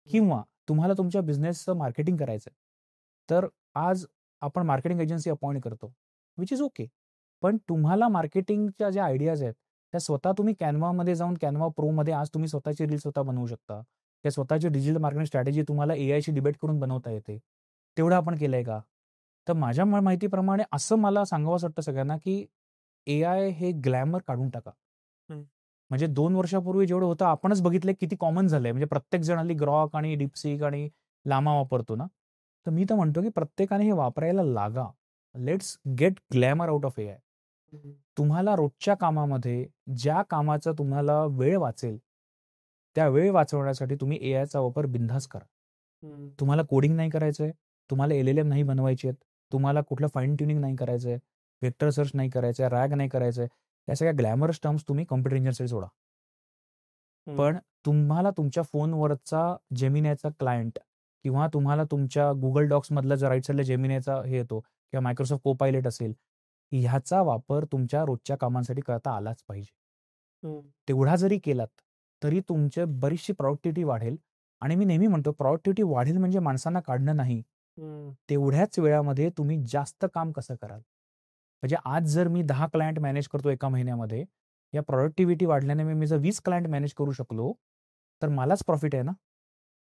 किंवा तुम्हाला तुमच्या बिझनेसचं मार्केटिंग करायचं आहे, तर आज आपण मार्केटिंग एजन्सी अपॉइंट करतो, विच इज ओके. पण तुम्हाला मार्केटिंगच्या ज्या आयडियाज आहेत, त्या स्वतः तुम्ही कॅनव्हामध्ये जाऊन कॅनव्हा प्रोमध्ये आज तुम्ही स्वतःची रील स्वतः बनवू शकता. त्या स्वतःची डिजिटल मार्केटिंग स्ट्रॅटेजी तुम्हाला एआयशी डिबेट करून बनवता येते. तेवढं आपण केलंय का? तर माझ्या माहितीप्रमाणे असं मला सांगावंसं वाटतं सगळ्यांना, की एआय हे ग्लॅमर काढून टाका. म्हणजे 2 वर्षापूर्वी जेवढं होतं आपणच बघितलंय किती कॉमन झालंय. म्हणजे प्रत्येक जण हल्ली ग्रॉक आणि डीपसीक आणि लामा वापरतो ना. तर मी तर म्हणतो की प्रत्येकाने हे वापरायला लागा. Let's get glamour out of AI. तुम्हाला रोजच्या कामामध्ये ज्या कामाचा तुम्हाला वेळ वाचेल, त्या वेळ वाचवण्यासाठी तुम्ही एआयचा वापर बिनधास्त करा. तुम्हाला कोडिंग नाही करायचंय, तुम्हाला LLM नाही बनवायची आहेत, तुम्हाला कुठलं फाईन ट्युनिंग नाही करायचंय, व्हेक्टर सर्च नाही करायचंय, रॅग नाही करायचंय. या सगळ्या ग्लॅमरस टर्म्स तुम्ही कॉम्प्युटर इंजिनिअरसाठी सोडा. पण तुम्हाला तुमच्या फोनवरचा जेमिनायचा क्लायंट किंवा तुम्हाला तुमच्या Google डॉक्समधला जो राईट साईडला जेमिनायचा हे येतो किंवा मायक्रोसॉफ्ट कोपायलट असेल, ह्याचा वापर तुमच्या रोजच्या कामांसाठी करता आलाच पाहिजे. तेवढा जरी केलात, तरी तुमची बरीचशी प्रॉडक्टिव्हिटी वाढेल. आणि मी नेहमी म्हणतो प्रॉडक्टिव्हिटी वाढेल म्हणजे माणसांना काढणं नाही. तेवढ्याच वेळामध्ये तुम्ही जास्त काम कसं कराल? म्हणजे आज जर मी 10 क्लायंट मॅनेज करतो एका महिन्यामध्ये, या प्रॉडक्टिव्हिटी वाढल्याने मी जर 20 क्लायंट मॅनेज करू शकलो, तर मलाच प्रॉफिट आहे ना.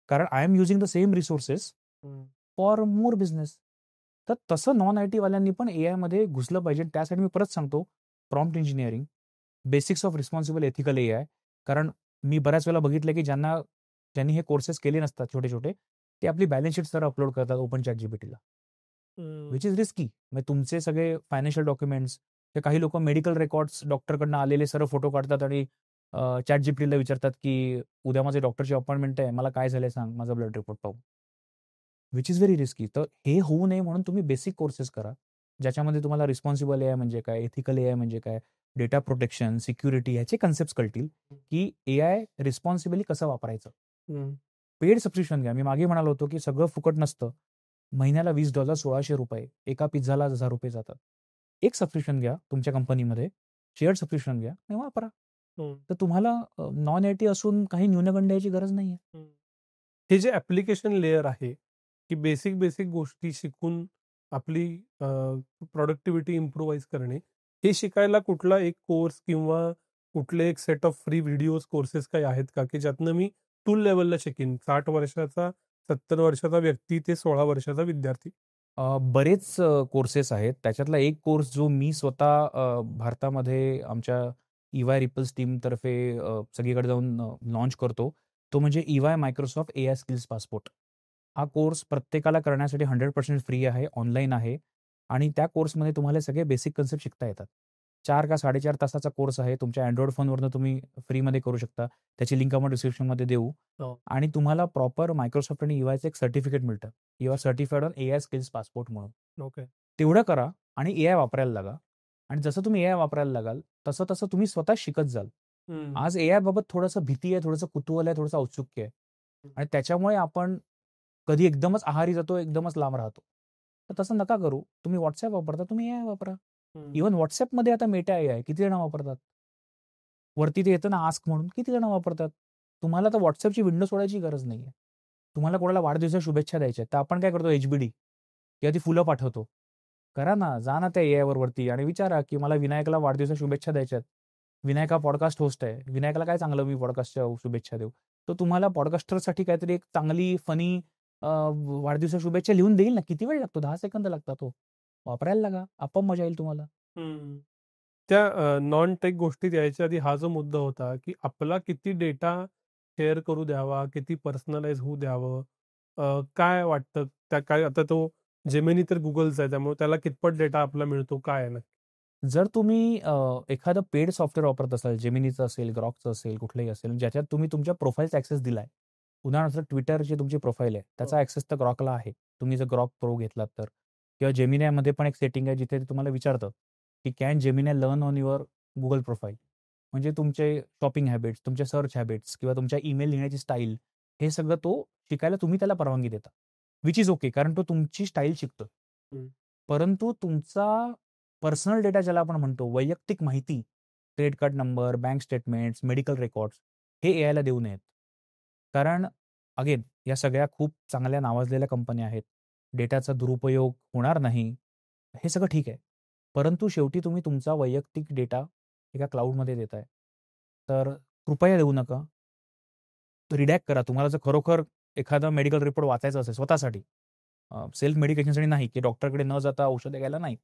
कारण I am using the same resources for more business. तर तसं नॉन आय टीवाल्यांनी पण एआयमध्ये घुसलं पाहिजे. त्यासाठी मी परत सांगतो, prompt engineering, basics of responsible ethical AI. कारण मी बऱ्याच वेळेला बघितलं की ज्यांनी हे कोर्सेस केले नसतात छोटे-छोटे, ते आपली बॅलन्स शीट सर अपलोड करतात ओपन ChatGPTला. Which is risky. म्हणजे तुमचे सगळे फायनान्शियल डॉक्युमेंट्स, ते काही लोकं मेडिकल रेकॉर्ड्स डॉक्टरकडनं आलेले सर्व फोटो काढतात आणि ChatGPTला विचारतात की उद्या माझी डॉक्टरची अपॉइंटमेंट आहे, मला काय झालंय सांग, माझा ब्लड रिपोर्ट पाहू. Which is very risky. तर हे होऊ नये म्हणून तुम्ही बेसिक कोर्सेस करा, ज्याच्यामध्ये तुम्हाला रिस्पॉन्सिबल एआय म्हणजे काय, एथिकल एआय म्हणजे काय, डेटा प्रोटेक्शन, सिक्युरिटी ह्याचे कन्सेप्ट्स कळतील, की एआय रिस्पॉन्सिबली कसं वापरायचं. पेड सबस्क्रिप्शन घ्या. मी मागे म्हणालो होतो की सगळं फुकट नसतं. महिन्याला $20 ₹1600, एका पिझ्झाला ₹1000 जातात. एक सबस्क्रिप्शन घ्या तुमच्या कंपनीमध्ये, शेअर्ड सबस्क्रिप्शन घ्या आणि वापरा. तर तुम्हाला नॉन आय टी असून काही न्यूनगंड याची गरज नाहीये. हे जे ऍप्लिकेशन लेयर आहे, की बेसिक गोष्टी शिकून आपली प्रॉडक्टिव्हिटी इम्प्रूव्हाइज करणे, हे शिकायला कुठला एक कोर्स किंवा कुठले एक set of free videos courses काही आहेत का, की ज्यातनं मी टूल लेवलला शिकेन? 60 वर्षाचा, 70 वर्षाचा व्यक्ती ते 16 वर्षाचा विद्यार्थी. बरेच कोर्सेस आहेत. त्याच्यातला एक कोर्स जो मी स्वतः भारतामध्ये आमच्या EY रिपल्स टीमतर्फे सगळीकडे जाऊन लॉन्च करतो. तो म्हणजे EY Microsoft AI skills passport. हा कोर्स प्रत्येकाला करण्यासाठी 100% फ्री आहे, ऑनलाईन आहे आणि त्या कोर्समध्ये तुम्हाला सगळे बेसिक कन्सेप्ट शिकता येतात. 4 का 4.5 तासाचा कोर्स आहे. तुमच्या अँड्रॉइड फोनवरनं तुम्ही फ्रीमध्ये करू शकता. त्याची लिंक आपण डिस्क्रिप्शनमध्ये देऊ. आणि तुम्हाला प्रॉपर मायक्रोसॉफ्ट आणि EYचं एक सर्टिफिकेट मिळतं. You are certified on AI skills passport म्हणून. ओके. तेवढं करा आणि एआय वापरायला लागा. आणि जसं तुम्ही एआय वापरायला लागाल, तसं तुम्ही स्वतः शिकत जाल. आज एआय बाबत थोडंसं भीती आहे, थोडंसं कुतूहल आहे, थोडंसं औत्सुक्य आहे आणि त्याच्यामुळे आपण कधी एकदमच आहारी जातो, एकदमच लांब राहतो. तर तसं नका करू. तुम्ही WhatsApp वापरता, तुम्ही एआय वापरा. इव्हन WhatsAppमध्ये आता मेटा एआय किती जण वापरतात? वरती ते येतं ना आस्क म्हणून, किती जण वापरतात. तुम्हाला तर व्हॉट्सअपची विंडो सोडायची गरज नाहीये. तुम्हाला कोणाला वाढदिवसाच्या शुभेच्छा द्यायच्या तर आपण काय करतो एचबीडी किंवा ती फुलं पाठवतो. करा ना, जा ना त्या एआयवर वरती आणि विचारा, की मला विनायकला वाढदिवसाच्या शुभेच्छा द्यायच्यात. विनायक हा पॉडकास्ट होस्ट आहे. विनायकाला काय चांगलं मी पॉडकास्टच्या शुभेच्छा देऊ. तो तुम्हाला पॉडकास्टरसाठी काहीतरी एक चांगली फनी वाढदिवसाच्या शुभेच्छा लिहून देईल ना. किती वेळ लागतो? 10 सेकंद लागतात तो. वापरायला लागा. आपोआप मजा येईल तुम्हाला. त्या नॉन टेक गोष्टीत यायच्या आधी हा जो मुद्दा होता, की आपला किती डेटा शेअर करू द्यावा, किती पर्सनलाइज होऊ द्यावं, काय वाटतं त्या काय आता तो जेमिनी तर गुगलचा आहे, त्यामुळे त्याला कितपत डेटा आपला मिळतो, काय आहे नक्की? जर तुम्ही एखादं पेड सॉफ्टवेअर वापरत असाल, जेमिनीचं असेल, ग्रॉकचं असेल, कुठलंही असेल, ज्याच्यात तुम्ही तुमच्या प्रोफाईलचा ॲक्सेस दिलाय. उदाहरणार्थ ट्विटरची तुमची प्रोफाईल आहे, त्याचा ॲक्सेस तर ग्रॉकला आहे. तुम्ही जर ग्रॉक प्रो घेतलात तर. किंवा जेमिनायमध्ये पण एक सेटिंग आहे जिथे ते तुम्हाला विचारतं, की can Gemini learn on your Google profile. म्हणजे तुमचे शॉपिंग हॅबिट्स, तुमच्या सर्च हॅबिट्स किंवा तुमच्या ईमेल लिहिण्याची स्टाईल, हे सगळं तो शिकायला तुम्ही त्याला परवानगी देता. विच इज ओके कारण तो तुमची स्टाईल शिकतो. परंतु तुमचा पर्सनल डेटा ज्याला आपण म्हणतो, वैयक्तिक माहिती, credit card number, bank statements, medical records हे एआयला देऊ नयेत. कारण अगेन या सगळ्या खूप चांगल्या नावाजलेल्या कंपन्या आहेत. डेटाचा दुरुपयोग होणार नाही, हे सगळं ठीक आहे. परंतु शेवटी तुम्ही तुमचा वैयक्तिक डेटा एका क्लाउडमध्ये देताय. तर कृपया देऊ नका. रिडॅक्ट करा. तुम्हाला जर खरोखर एखादा मेडिकल रिपोर्ट वाचायचा असेल स्वतःसाठी, सेल्फ मेडिकेशनसाठी नाही, की डॉक्टरकडे न जाता औषधं घ्यायला नाही.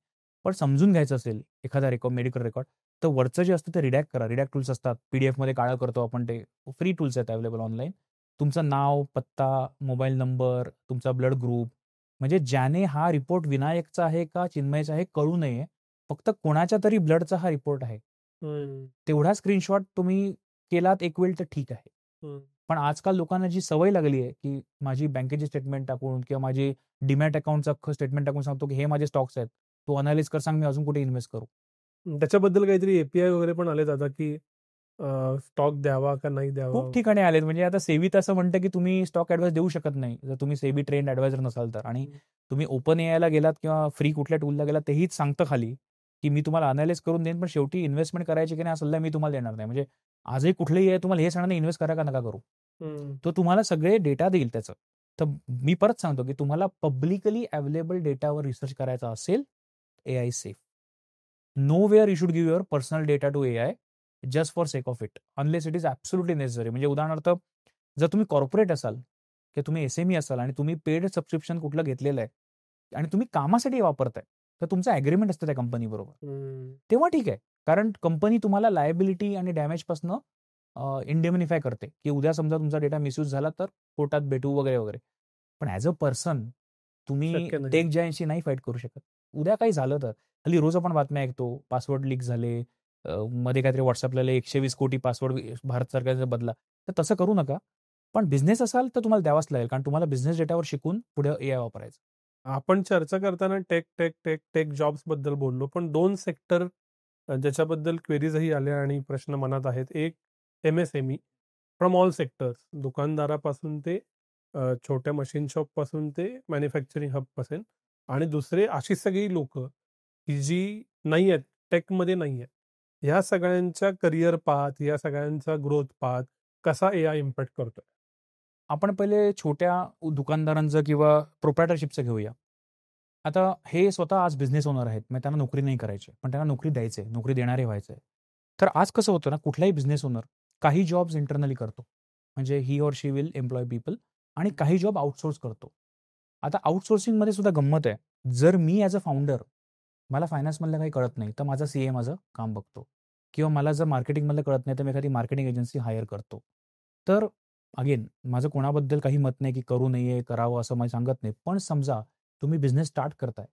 पण समजून घ्यायचं असेल एखादा मेडिकल रेकॉर्ड, तर वरचं जे असतं ते रिडॅक्ट करा. रिडॅक्ट टूल्स असतात. पीडीएफमध्ये काळं करतो आपण ते. फ्री टूल्स आहेत अवेलेबल ऑनलाईन. तुमचं नाव, पत्ता, मोबाईल नंबर, तुमचा ब्लड ग्रुप, म्हणजे ज्याने हा रिपोर्ट विनायकचा आहे का चिन्मयचा आहे कळू नये. फक्त कोणाच्या तरी ब्लडचा हा रिपोर्ट आहे. तेवढा स्क्रीनशॉट तुम्ही केलात एक वेळ तर ठीक आहे. पण आजकाल लोकांना जी सवय लागली आहे, की माझी बँकेची स्टेटमेंट टाकून किंवा माझी डीमॅट अकाउंटचं अख्खं स्टेटमेंट टाकून सांगतो, की हे माझे स्टॉक्स आहेत. तू अनालिज कर, सांग मी अजून कुठे इन्व्हेस्ट करू. त्याच्याबद्दल काहीतरी एपीआय वगैरे पण आलेत आता, की स्टॉक द्यावा का नाही द्यावा? खूप ठिकाणी आलेत. म्हणजे आता सेबी असं म्हणतं, की तुम्ही स्टॉक ॲडवाइस देऊ शकत नाही. जर तुम्ही सेबी ट्रेंड ॲडवायझर नसाल तर. आणि तुम्ही ओपन एआयला गेलात किंवा फ्री कुठल्या टूलला गेलात तेही सांगतं खाली, की मी तुम्हाला अनालाइज करून देईन, पण शेवटी इन्व्हेस्टमेंट करायची की नाही हा सल्ला मी तुम्हाला देणार नाही. म्हणजे आजही कुठलेही आहे तुम्हाला हे सांगणार नाही इन्व्हेस्ट करा का नका करू. तो तुम्हाला सगळे डेटा देईल त्याचं. तर मी परत सांगतो, की तुम्हाला पब्लिकली अवेलेबल डेटावर रिसर्च करायचा असेल, AI is safe. Nowhere you should give your personal data to AI just for sake of it, unless it is absolutely necessary. म्हणजे उदाहरणार्थ जर तुम्ही कॉर्पोरेट असाल किंवा तुम्ही एसएमई असाल आणि तुम्ही पेड सबस्क्रिप्शन कुठलं घेतलेलं आहे आणि तुम्ही कामासाठी वापरताय, तर तुमचं ॲग्रीमेंट असतं त्या कंपनीबरोबर. तेव्हा ठीक आहे. कारण कंपनी तुम्हाला लायबिलिटी आणि डॅमेजपासून इंडेमनिफाय करते, की उद्या समजा तुमचा डेटा मिसयूज झाला तर कोर्टात भेटू वगैरे वगैरे. पण ॲज अ पर्सन तुम्ही शक्य नाही. टेक जायंटशी नाही फाईट करू शकत. उद्या काही झालं तर. हल्ली रोज आपण बातम्या ऐकतो, पासवर्ड लीक झाले, मध्ये काहीतरी व्हॉट्सअपला 120 कोटी पासवर्ड भारत सरकारचा बदला. तर तसं करू नका. पण बिझनेस असाल तर तुम्हाला द्यावाच लागेल. कारण तुम्हाला बिझनेस डेटावर शिकून पुढे एआय वापरायचं. आपण चर्चा करताना tech tech tech tech jobs बद्दल बोललो, पण 2 सेक्टर ज्याच्याबद्दल क्वेरीजही आल्या आणि प्रश्न मनात आहेत. एक एमएसएमई फ्रॉम ऑल सेक्टर्स, दुकानदारापासून ते छोट्या मशीन शॉपपासून ते मॅन्युफॅक्चरिंग हबपासून, आणि दुसरे अशी सगळी लोकं की जी नाही आहेत, टेकमध्ये नाही आहेत. ह्या सगळ्यांच्या करिअर पाथ, या सगळ्यांचा ग्रोथ पाथ कसा एआय इम्पॅक्ट करतोय? आपण पहिले छोट्या दुकानदारांचं किंवा प्रोप्रायटरशिपचं घेऊया. आता हे स्वतः आज बिझनेस ओनर आहेत. मग त्यांना नोकरी नाही करायची, पण त्यांना नोकरी द्यायची आहे, नोकरी देणारे व्हायचे. तर आज कसं होतं ना, कुठलाही बिझनेस ओनर काही जॉब्स इंटरनली करतो. म्हणजे he or she will employ people आणि काही जॉब आउटसोर्स करतो. आता आउटसोर्सिंगमध्ये सुद्धा गंमत आहे. जर मी ॲज अ फाउंडर मला फायनान्समधलं काही कळत नाही, तर माझा सीए माझं काम बघतो. किंवा मला जर मार्केटिंगमधलं कळत नाही, तर मी एखादी मार्केटिंग एजन्सी हायर करतो. तर अगेन माझं कोणाबद्दल काही मत नाही, की करू नये, करावं असं मी सांगत नाही. पण समजा तुम्ही बिझनेस स्टार्ट करताय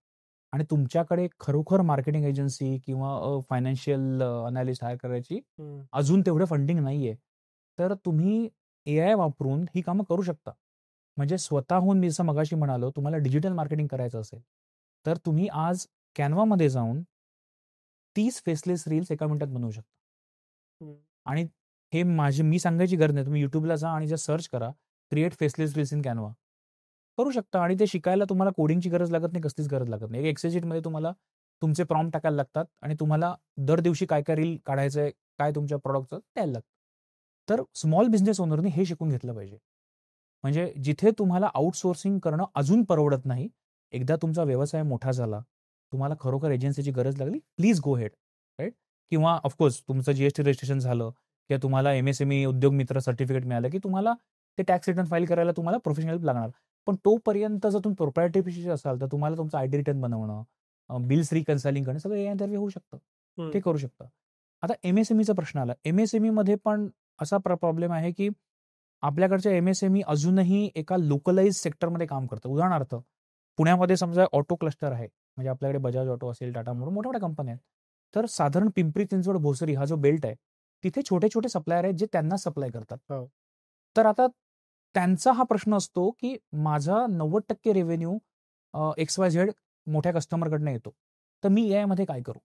आणि तुमच्याकडे खरोखर मार्केटिंग एजन्सी किंवा फायनान्शियल अनालिस्ट हायर करायची अजून तेवढं फंडिंग नाहीये. तर तुम्ही एआय वापरून ही कामं करू शकता. म्हणजे स्वतःहून मी जसं मगाशी म्हणालो, तुम्हाला डिजिटल मार्केटिंग करायचं असेल, तर तुम्ही आज कॅनवामध्ये जाऊन 30 फेसलेस रील्स एका मिनिटात बनवू शकता. आणि हे मी सांगायची गरज नाही. तुम्ही YouTubeला जा आणि सर्च करा, create faceless reels in Canva. करू शकता आणि ते शिकायला तुम्हाला कोडिंगची गरज लागत नाही, कसलीच गरज लागत नाही. एक एक्सेल शीटमध्ये तुम्हाला तुमचे प्रॉम्प्ट टाकायला लागतात आणि तुम्हाला दर दिवशी काय-काय रील काढायचंय काय तुमच्या प्रॉडक्टचं द्यायला लागतं. तर स्मॉल बिझनेस ओनरने हे शिकून घेतलं पाहिजे. म्हणजे जिथे तुम्हाला आउटसोर्सिंग करणं अजून परवडत नाही, एकदा तुमचा व्यवसाय मोठा झाला, तुम्हाला खरोखर एजन्सीची गरज लागली, प्लीज गो हेड, राईट? किंवा ऑफकोर्स तुमचं जीएसटी रजिस्ट्रेशन झालं किंवा तुम्हाला एमएसएमई उद्योग मित्र सर्टिफिकेट मिळालं, की तुम्हाला ते टॅक्स रिटर्न फाईल करायला तुम्हाला प्रोफेशनल हेल्प लागणार. पण तोपर्यंत जर तुम्ही प्रोप्रायटरी असाल, तर तुम्हाला तुमचं आयटी रिटर्न बनवणं, बिल्स रिकन्साइलिंग करणं सगळं एआय होऊ शकतं. ते करू शकतं. आता एमएसएमईचा प्रश्न आला. एमएसएमईमध्ये पण असा प्रॉब्लेम आहे, की आपल्याकडच्या एमएसएमई अजूनही एका लोकलाइज सेक्टरमध्ये काम करतं. उदाहरणार्थ, पुण्यामध्ये समजा ऑटो क्लस्टर आहे. म्हणजे आपल्याकडे बजाज ऑटो असेल, टाटा मोटर, मोठ्या-मोठ्या कंपन्या आहेत. तर साधारण पिंपरी चिंचवड भोसरी हा जो बेल्ट आहे, तिथे छोटे-छोटे सप्लायर आहेत जे त्यांना सप्लाय करतात. हो. तर आता त्यांचा हा प्रश्न असतो, की माझा 90% रेव्हेन्यू XYZ मोठ्या कस्टमरकडनं येतो. तर मी एआयमध्ये काय करू?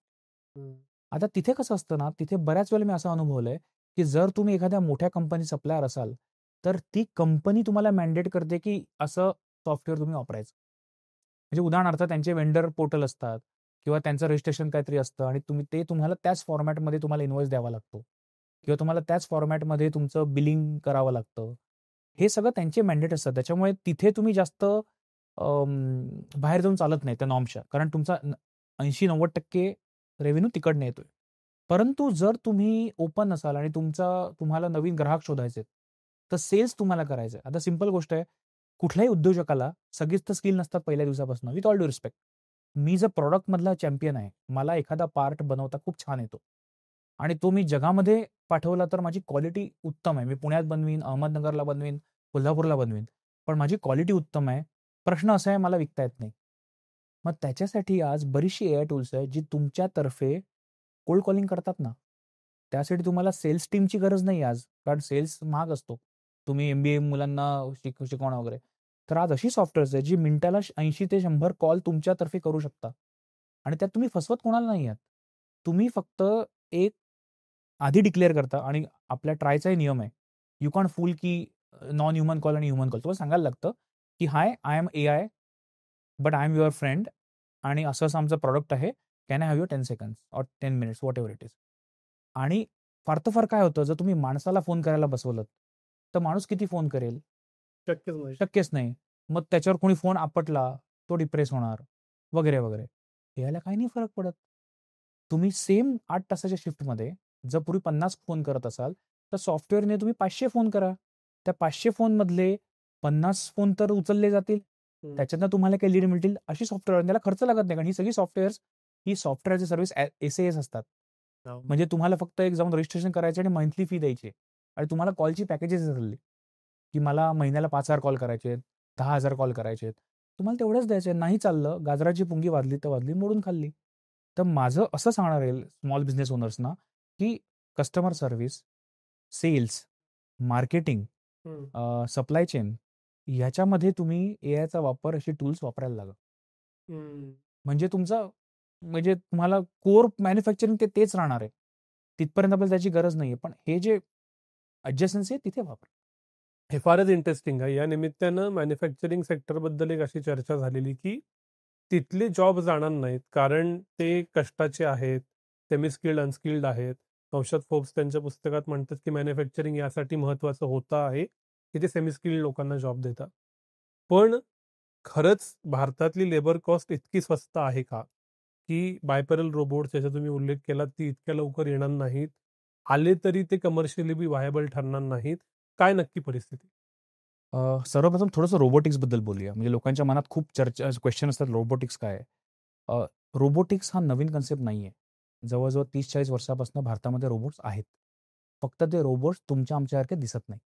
आता तिथे कसं असतं ना, तिथे बऱ्याच वेळेला मी असं अनुभवलंय, की जर तुम्ही एखाद्या मोठ्या कंपनी सप्लायर असाल, तर ती कंपनी तुम्हाला मॅन्डेट करते, की असं सॉफ्टवेअर तुम्ही वापरायचं. म्हणजे उदाहरणार्थ त्यांचे वेंडर पोर्टल असतात किंवा त्यांचं रजिस्ट्रेशन काहीतरी असतं आणि तुम्हाला त्याच फॉर्मॅटमध्ये तुम्हाला इन्व्हॉइस द्यावा लागतो किंवा तुम्हाला त्याच फॉर्मॅटमध्ये तुमचं बिलिंग करावं लागतं. हे सगळं त्यांचे मॅन्डेट असतात. त्याच्यामुळे तिथे तुम्ही जास्त बाहेर जाऊन चालत नाही त्या नॉर्म्सच्या. कारण तुमचा 80-90% रेव्हेन्यू तिकडनं येतोय. परंतु जर तुम्ही ओपन असाल आणि तुम्हाला नवीन ग्राहक शोधायचे तर सेल्स तुम्हाला करायचं. आता सिंपल गोष्ट आहे. कुठल्याही उद्योजकाला सगळीच तर स्किल नसतात पहिल्या दिवसापासून. With all due respect. मी जर प्रॉडक्टमधला चॅम्पियन आहे, मला एखादा पार्ट बनवता खूप छान येतो आणि तो मी जगामध्ये पाठवला तर माझी क्वालिटी उत्तम आहे. मी पुण्यात बनवीन, अहमदनगरला बनवीन, कोल्हापूरला बनवीन. पण माझी क्वालिटी उत्तम आहे. प्रश्न असा आहे मला विकता येत नाही. मग त्याच्यासाठी आज बरीचशी एआय टूल्स आहेत जी तुमच्यातर्फे कोल्ड कॉलिंग करतात ना. त्यासाठी तुम्हाला सेल्स टीमची गरज नाही आज. कारण सेल्स महाग असतो. तुम्ही एमबीए मुलांना शिकवणं वगैरे. तर आज अशी सॉफ्टवेअर्स आहेत जी मिनिटाला 80 ते 100 कॉल तुमच्यातर्फे करू शकता. आणि त्यात तुम्ही फसवत कोणाला नाही आहात. तुम्ही फक्त एक आधी डिक्लेअर करता आणि आपल्या ट्रायचाही नियम आहे. यू कॅन्ट फूल की नॉन ह्युमन कॉल आणि ह्युमन कॉल. तुम्हाला सांगायला लागतं, की hi, I am AI, but I am your friend आणि असं-असं आमचं प्रॉडक्ट आहे. Can I have your 10 seconds or 10 minutes whatever it is. आणि फार तर फार काय होतं, जर तुम्ही माणसाला फोन करायला बसवलंत, तर माणूस किती फोन करेल? शक्यच नाही. शक्यच नाही. मग त्याच्यावर कोणी फोन आपटला, तो डिप्रेस होणार वगैरे, वगैरे. याला काही नाही फरक पडत. तुम्ही सेम 8 तासाच्या शिफ्टमध्ये जर पूर्वी 50 फोन करत असाल, तर सॉफ्टवेअरने तुम्ही 500 फोन करा. त्या 500 फोनमधले 50 फोन तर उचलले जातील. त्याच्यातनं तुम्हाला काही लीड मिळतील. अशी सॉफ्टवेअर त्याला खर्च लागत नाही. कारण ही सगळी सॉफ्टवेअर्स ही सॉफ्टवेअर सर्व्हिस एस असतात. म्हणजे तुम्हाला फक्त एक जाऊन रजिस्ट्रेशन करायचं आणि मंथली फी द्यायची आणि तुम्हाला कॉलची पॅकेजेस असतील, की मला महिन्याला 5,000 कॉल करायचे आहेत, 10,000 कॉल करायचे आहेत. तुम्हाला तेवढंच द्यायचं आहे. नाही चाललं, गाजराची पुंगी वाजली तर वाजली, मोडून खाल्ली. तर माझं असं सांगणार आहे स्मॉल बिझनेस ओनर्सना, की customer service, sales, marketing, supply chain ह्याच्यामध्ये तुम्ही एआयचा वापर अशी टूल्स वापरायला लागा. म्हणजे म्हणजे तुम्हाला कोर मॅन्युफॅक्चरिंग तेच राहणार आहे. तिथपर्यंत आपल्याला त्याची गरज नाहीये. पण हे जे ॲडजस्टन्सी आहे तिथे वापरा. हे फारच इंटरेस्टिंग आहे. या निमित्तानं मॅन्युफॅक्चरिंग सेक्टरबद्दल एक अशी चर्चा झालेली, की तिथले जॉब जाणार नाहीत. कारण ते कष्टाचे आहेत, सेमी स्किल्ड, अनस्किल्ड आहेत. नौशाद फोर्ब्स त्यांच्या पुस्तकात म्हणतात, की मॅन्युफॅक्चरिंग यासाठी महत्त्वाचं होतं आहे, की ते सेमी स्किल्ड लोकांना जॉब देतात. पण खरंच भारतातली लेबर कॉस्ट इतकी स्वस्त आहे का? की बायपॅरल रोबोट्स ज्याचा तुम्ही उल्लेख केलात, ती इतक्या लवकर येणार नाहीत. आले तरी ते कमर्शियली बी व्हायबल ठरणार नाहीत. काय नक्की परिस्थिती? सर्वप्रथम थोडंसं रोबोटिक्सबद्दल बोलूया. म्हणजे लोकांच्या मनात खूप क्वेश्चन असतात, रोबोटिक्स काय आहे? रोबोटिक्स हा नवीन कन्सेप्ट नाहीये. जवळ-जवळ 30-40 वर्षापासून भारतामध्ये रोबोट्स आहेत. फक्त ते रोबोट्स तुमच्या आमच्यासारखे दिसत नाहीत.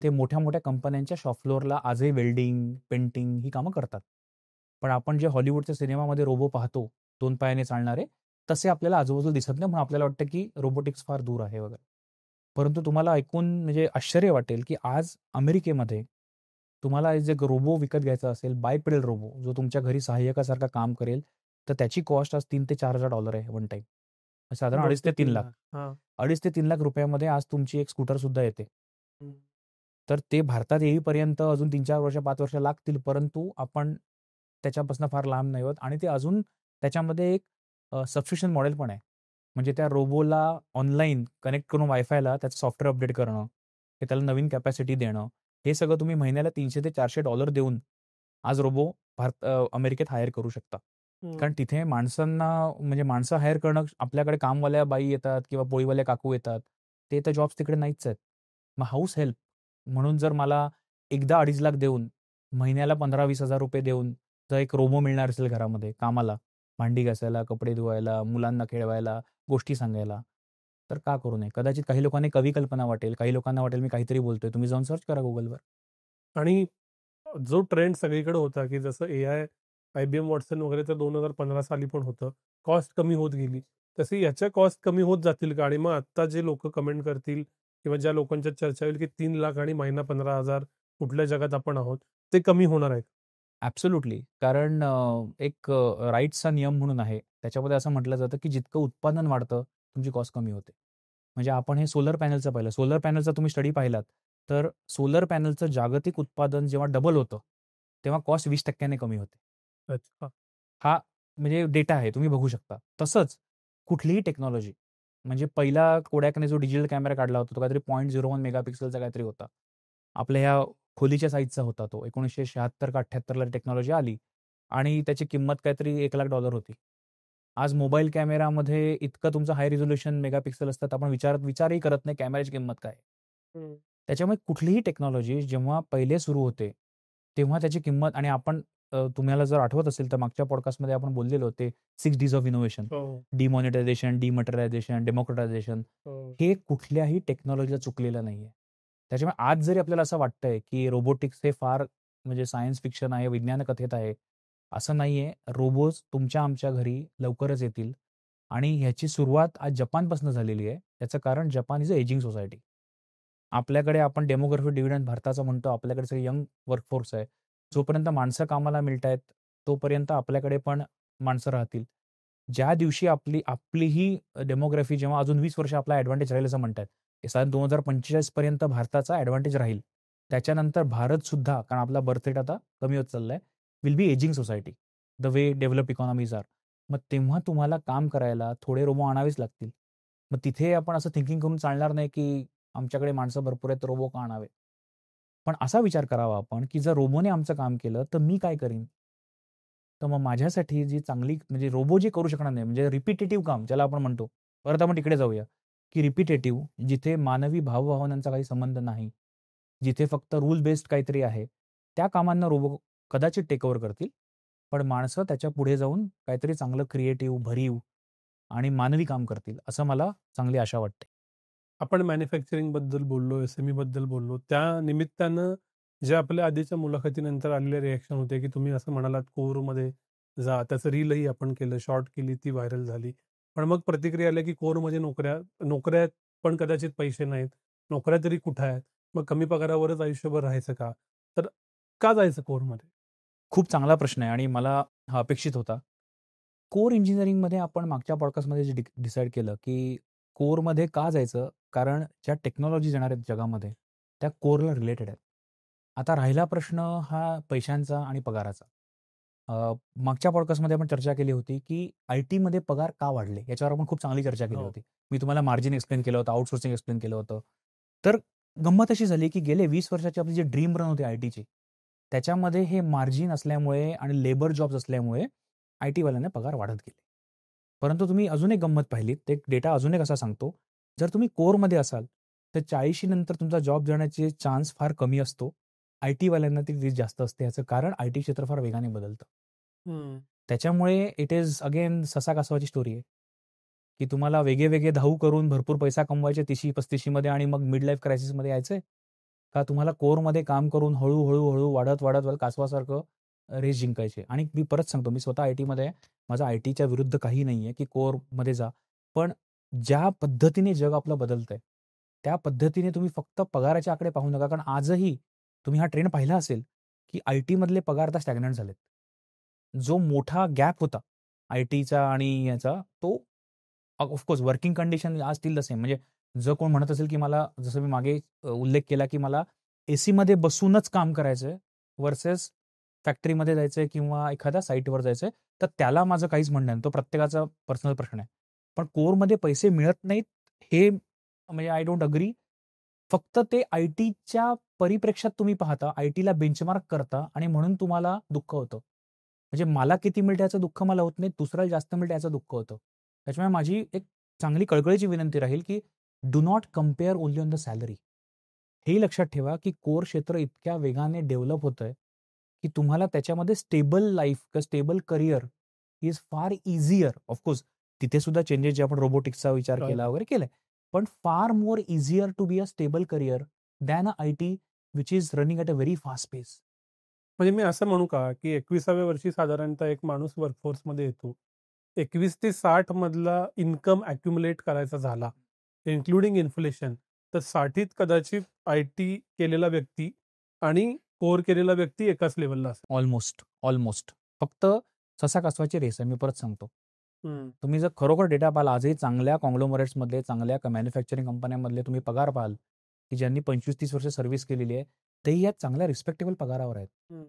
ते मोठ्या-मोठ्या कंपन्यांच्या शॉप फ्लोअरला आजही वेल्डिंग, पेंटिंग ही कामं करतात. पण आपण जे हॉलिवूडच्या सिनेमामध्ये रोबो पाहतो, 2 पायाने चालणारे, तसे आपल्याला आजूबाजूला दिसत नाही. म्हणून आपल्याला वाटतं की रोबोटिक्स फार दूर आहे वगैरे. परंतु तुम्हाला ऐकून म्हणजे आश्चर्य वाटेल, की आज अमेरिकेमध्ये तुम्हाला जे रोबो विकत घ्यायचा असेल, बायपेडल रोबो, जो तुमच्या घरी सहाय्यकासारखं काम करेल, तर त्याची कॉस्ट आज $3,000 ते $4,000 आहे वन टाईम. साधारण 2.5 ते 3 लाख. 2.5 ते 3 लाख रुपयामध्ये आज तुमची एक स्कूटर सुद्धा येते. तर ते भारतात येईपर्यंत अजून 3-4 वर्ष, 5 वर्ष लागतील. परंतु आपण त्याच्यापासून फार लांब नाही आहोत आणि ते अजून त्याच्यामध्ये एक सबस्क्रिप्शन मॉडेल पण आहे. म्हणजे त्या रोबोला ऑनलाईन कनेक्ट करून वायफायला त्याचं सॉफ्टवेअर अपडेट करणं, हे त्याला नवीन कॅपॅसिटी देणं, हे सगळं तुम्ही महिन्याला $300 ते $400 देऊन आज रोबो अमेरिकेत हायर करू शकता. कारण तिथे माणसांना म्हणजे माणसं हायर करणं आपल्याकडे कामवाल्या बाई येतात किंवा पोळीवाल्या काकू येतात. ते तर जॉब्स तिकडे नाहीच आहेत. मग हाऊस हेल्प म्हणून जर मला एकदा 2.5 लाख देऊन महिन्याला ₹15,000-20,000 देऊन जर एक रोबो मिळणार असेल घरामध्ये कामाला, भांडी घासायला, कपडे धुवायला, मुलांना खेळवायला, गोष्टी सांगायला, तर का करू नये? कदाचित काही लोकांना कवी कल्पना वाटेल, काही लोकांना वाटेल मी काहीतरी बोलतोय. तुम्ही जाऊन सर्च करा Googleवर. आणि जो ट्रेंड सगळीकडे होता, की जसं एआय, IBM वॉटसन वगैरे तर 2015 साली पण होतं. कॉस्ट कमी होत गेली. तशी याच्या कॉस्ट कमी होत जातील का? आणि मग आत्ता जे लोकं कमेंट करतील किंवा ज्या लोकांच्या चर्चा होईल, की 3 लाख आणि महिना 15,000 कुठल्या जगात आपण आहोत, ते कमी होणार आहे? ॲब्सोल्युटली. कारण एक राईट्सचा नियम म्हणून आहे. त्याच्यामध्ये असं म्हटलं जातं, की जितकं उत्पादन वाढतं, तुमची कॉस्ट कमी होते. म्हणजे आपण हे सोलर पॅनलचं पाहिलं. सोलर पॅनलचा तुम्ही स्टडी पाहिलात, तर सोलर पॅनलचं जागतिक उत्पादन जेव्हा डबल होतं, तेव्हा कॉस्ट 20% ने कमी होते. अच्छा. हा म्हणजे डेटा आहे, तुम्ही बघू शकता. तसंच कुठलीही टेक्नॉलॉजी म्हणजे पहिला Kodakने जो डिजिटल कॅमेरा काढला होता, तो काहीतरी 0.01 मेगापिक्सेलचा काहीतरी होता. आपल्या ह्या खोलीच्या साईजचा होता तो. 1976 का 78ला टेक्नॉलॉजी आली आणि त्याची किंमत काहीतरी $1,00,000 होती. आज मोबाईल कॅमेरामध्ये इतकं तुमचं हाय रिझोल्यूशन मेगापिक्सेल असतात, आपण विचारही करत नाही कॅमेऱ्याची किंमत काय आहे. त्याच्यामुळे कुठलीही टेक्नॉलॉजी जेव्हा पहिले सुरू होते, तेव्हा त्याची किंमत आणि आपण तुम्हाला जर आठवत असेल तर मागच्या पॉडकास्टमध्ये आपण बोललेलो ते 6 डीज ऑफ इनोव्हेशन. हो, डिमॉनिटायझेशन, डिमटेरियलायझेशन, डेमोक्रेटायझेशन हो. हे कुठल्याही टेक्नॉलॉजीला चुकलेलं नाहीये. त्याच्यामुळे आज जरी आपल्याला असं वाटतंय, की रोबोटिक्स हे फार म्हणजे सायन्स फिक्शन आहे, विज्ञान कथेत आहे. असं नाहीये. रोबोट्स तुमच्या आमच्या घरी लवकरच येतील आणि ह्याची सुरुवात आज जपानपासून झालेली आहे. त्याचं कारण Japan is a ageing society. आपल्याकडे आपण डेमोग्राफिक डिव्हिडंड भारताचा म्हणतो. आपल्याकडे सगळं यंग वर्कफोर्स आहे. जोपर्यंत माणसं कामाला मिळतायत, तोपर्यंत आपल्याकडे पण माणसं राहतील. ज्या दिवशी आपली ही डेमोग्राफी जेव्हा अजून 20 वर्ष आपला ॲडव्हांटेज राहील असं म्हणतायत. हे साधारण 2045 पर्यंत भारताचा ॲडव्हांटेज राहील. त्याच्यानंतर भारतसुद्धा कारण आपला बर्थ रेट आता कमी होत चाललाय, will be ageing society, the way develop economies are. मग तेव्हा तुम्हाला काम करायला थोडे रोबो आणावेच लागतील. मग तिथे आपण असं थिंकिंग करून चालणार नाही, की आमच्याकडे माणसं भरपूर आहेत, तर रोबो का आणावे? पण असा विचार करावा आपण, की जर रोबोने आमचं काम केलं, तर मी काय करीन? तर मग माझ्यासाठी जी चांगली म्हणजे रोबो जे करू शकणार नाही, म्हणजे रिपिटेटिव्ह काम ज्याला आपण म्हणतो. परत आपण तिकडे जाऊया, की रिपिटेटिव्ह जिथे मानवी भावभावनांचा काही संबंध नाही. जिथे फक्त रूल बेस्ड काहीतरी आहे. त्या कामांना रोबो कदाचित टेक ओव्हर करतील. पण माणसं त्याच्या पुढे जाऊन काहीतरी चांगलं क्रिएटिव्ह, भरीव आणि मानवी काम करतील, असं मला चांगली आशा वाटते. आपण मॅन्युफॅक्चरिंगबद्दल बोललो, SMEबद्दल बोललो. त्या निमित्तानं जे आपल्या आधीच्या मुलाखतीनंतर आलेले रिएक्शन होते, की तुम्ही असं म्हणालात कोरमध्ये जा. त्याचं रीलही आपण केलं, शॉर्ट केली, ती व्हायरल झाली. पण मग प्रतिक्रिया आल्या, की कोरमध्ये नोकऱ्या नोकऱ्या पण कदाचित पैसे नाहीत. नोकऱ्या तरी कुठं आहेत? मग कमी पगारावरच आयुष्यभर राहायचं का? तर का जायचं कोरमध्ये? खूप चांगला प्रश्न आहे आणि मला हा अपेक्षित होता. कोर इंजिनिअरिंगमध्ये आपण मागच्या पॉडकास्टमध्ये जे डिसाईड केलं, की कोरमध्ये का जायचं? कारण ज्या टेक्नॉलॉजीज येणार आहेत जगामध्ये, त्या कोरला रिलेटेड आहेत. आता राहिला प्रश्न हा पैशांचा आणि पगाराचा. मागच्या पॉडकास्टमध्ये आपण चर्चा केली होती, की आय-टीमध्ये पगार का वाढले? याच्यावर आपण खूप चांगली चर्चा केली हो. होती. मी तुम्हाला मार्जिन एक्सप्लेन केलं होतं, आउटसोर्सिंग एक्सप्लेन केलं होतं. तर गंमत अशी झाली, की गेले 20 वर्षाची आपली जी ड्रीम रन होती आय-टीची, त्याच्यामध्ये हे मार्जिन असल्यामुळे आणि लेबर जॉब्स असल्यामुळे आय-टीवाल्यांना पगार वाढत गेले. परंतु तुम्ही अजून एक गंमत पाहिलीत, ते डेटा अजून एक असा सांगतो, जर तुम्ही कोरमध्ये असाल, तर 40शी नंतर तुमचा जॉब जाण्याचे चान्स फार कमी असतो. आय-टीवाल्यांना ती रिस्क जास्त असते. याचं कारण आय-टी क्षेत्र फार वेगाने बदलतं. हं. त्याच्यामुळे इट इज अगेन ससा-कासवाची स्टोरी आहे, की तुम्हाला वेगळे-वेगळे धाऊ करून भरपूर पैसा कमवायचे 30शी-35शी मध्ये आणि मग मिड लाईफ क्रायसिसमध्ये यायचंय? का तुम्हाला कोरमध्ये काम करून हळू-हळू वाढत कासवासारखं रेस जिंकायची आहे? आणि मी परत सांगतो, मी स्वतः आय-टीमध्ये आहे. माझं आय-टीच्या विरुद्ध काही नाहीये, की कोरमध्ये जा. पण ज्या पद्धतीने जग आपलं बदलतंय, त्या पद्धतीने तुम्ही फक्त पगाराचे आकडे पाहू नका. कारण आजही तुम्ही हा ट्रेंड पाहिला असेल, की आय-टीमधले पगार आता स्टॅग्नंट झालेत. जो मोठा गॅप होता आय-टीचा आणि याचा, तो ऑफकोर्स वर्किंग कंडिशन आज स्टिल द सेम. म्हणजे जर कोण म्हणत असेल, की मला जसं मी मागे उल्लेख केला, की मला एसीमध्ये बसूनच काम करायचंय व्हर्सेस फॅक्टरीमध्ये जायचंय किंवा एखाद्या साईटवर जायचंय, तर त्याला माझं काहीच म्हणणं नाही. तो प्रत्येकाचा पर्सनल प्रश्न आहे. पण कोरमध्ये पैसे मिळत नाहीत हे म्हणजे आय डोंट अग्री. फक्त ते आयटीच्या परिप्रेक्षात तुम्ही पाहता, आयटीला बेंचमार्क करता आणि म्हणून तुम्हाला दुःख होतं. म्हणजे मला किती मिळतं याचं दुःख मला होत नाही, दुसऱ्याला जास्त मिळतं याचं दुःख होतं. त्याच्यामुळे माझी एक चांगली कळकळीची विनंती राहील, की do not compare only on the salary. हेही लक्षात ठेवा, की कोर क्षेत्र इतक्या वेगाने डेव्हलप होतंय, की तुम्हाला त्याच्यामध्ये स्टेबल लाईफ किंवा stable career is far easier. Of course तिथे सुद्धा चेंजेस जे आपण रोबोटिक्सचा विचार केला वगैरे केलाय. पण फार more easier to be a stable career than a IT which is running at a very fast pace. म्हणजे मी असं म्हणू का, की 21व्या वर्षी साधारणतः एक माणूस वर्कफोर्समध्ये येतो. 21 ते 60 मधला इन्कम अॅक्युमुलेट करायचा झाला, इन्क्लुडिंग इन्फ्लेशन, तर 60त कदाचित आयटी केलेला व्यक्ती आणि कोर केलेला व्यक्ती एकाच लेव्हलला असेल. ऑलमोस्ट. फक्त ससा कासवाची रेस आहे. मी परत सांगतो. तुम्ही जर खरोखर डेटा पाहिला, आजही चांगल्या कॉंग्लोमरेट्समधले, चांगल्या मॅन्युफॅक्चरिंग कंपन्यांमधले तुम्ही पगार पाहाल, की ज्यांनी 25-30 वर्ष सर्व्हिस केलेली आहे, तेही या चांगल्या रिस्पेक्टेबल पगारावर आहेत.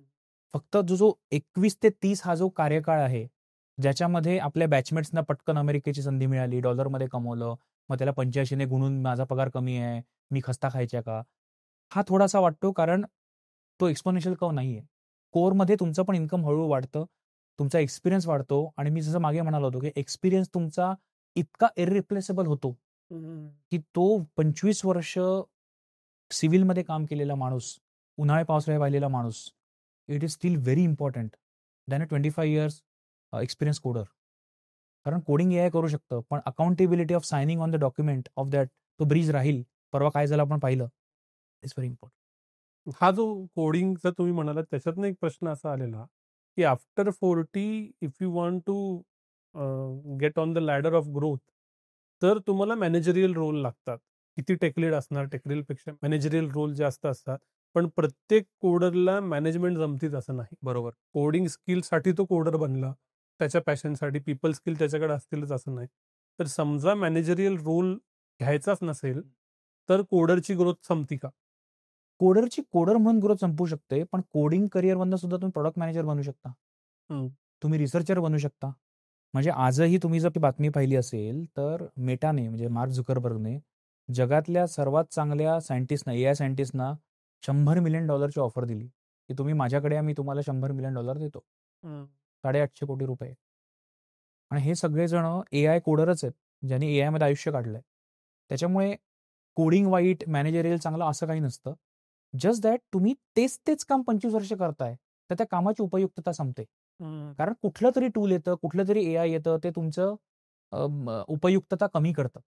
फक्त जो 21 ते 30 हा जो कार्यकाळ आहे, ज्याच्यामध्ये आपल्या बॅचमेट्सना पटकन अमेरिकेची संधी मिळाली, डॉलरमध्ये कमवलं, मग त्याला 85ने गुणून माझा पगार कमी आहे, मी खस्ता खायच्या का? हा थोडासा वाटतो, कारण तो एक्सपोनेन्शियल कर्व्ह नाहीये. कोरमध्ये तुमचं पण इन्कम हळूहळू वाढतं, तुमचा एक्सपिरियन्स वाढतो आणि मी जसं मागे म्हणालो होतो, की एक्सपिरियन्स तुमचा इतका इररिप्लेसेबल होतो, की तो 25 वर्ष सिव्हिलमध्ये काम केलेला माणूस, उन्हाळे पावसाळे पाहिलेला माणूस, it is steel very important than a 25 years experience coder. कारण कोडिंग एआय करू शकतं, पण accountability of signing on the document of that तो ब्रिज राहील. परवा काय झालं आपण पाहिलं. It's very important. हा जो कोडिंगचा तुम्ही म्हणालात त्याच्यातनं एक प्रश्न असा आलेला, की after 40 if you want to get on the ladder of growth, तर तुम्हाला मॅनेजरियल रोल लागतात. किती टेकलीड असणार, टेकलीडपेक्षा मॅनेजरियल रोल जास्त असतात. पण प्रत्येक कोडरला मॅनेजमेंट जमतीच असं नाही. बरोबर. कोडिंग स्किलसाठी तो कोडर बनला, त्याच्या पॅशनसाठी. पीपल स्किल त्याच्याकडे असतीलच असं नाही. तर समजा मॅनेजरियल रोल घ्यायचाच नसेल, तर कोडरची ग्रोथ संपती का? कोडरची कोडर म्हणून ग्रोथ संपू शकते, पण कोडिंग करिअरमधनं सुद्धा तुम्ही प्रॉडक्ट मॅनेजर बनू शकता. तुम्ही रिसर्चर बनू शकता. म्हणजे आजही तुम्ही जर ती बातमी पाहिली असेल, तर मेटाने म्हणजे मार्क झुकरबर्गने जगातल्या सर्वात चांगल्या सायंटिस्टना, एआय सायंटिस्टना $100 मिलियन ऑफर दिली, की तुम्ही माझ्याकडे या, मी तुम्हाला $100 मिलियन देतो. 850 कोटी रुपये. आणि हे सगळेजण एआय कोडरच आहेत, ज्यांनी एआयमध्ये आयुष्य काढलंय. त्याच्यामुळे कोडिंग वाईट, मॅनेजरियल चांगलं असं काही नसतं. जस्ट दॅट तुम्ही तेच काम 25 वर्ष करताय, तर त्या कामाची उपयुक्तता संपते. कारण कुठलं तरी टूल येतं, कुठलं तरी एआय येतं, ते तुमचं उपयुक्तता कमी करतं.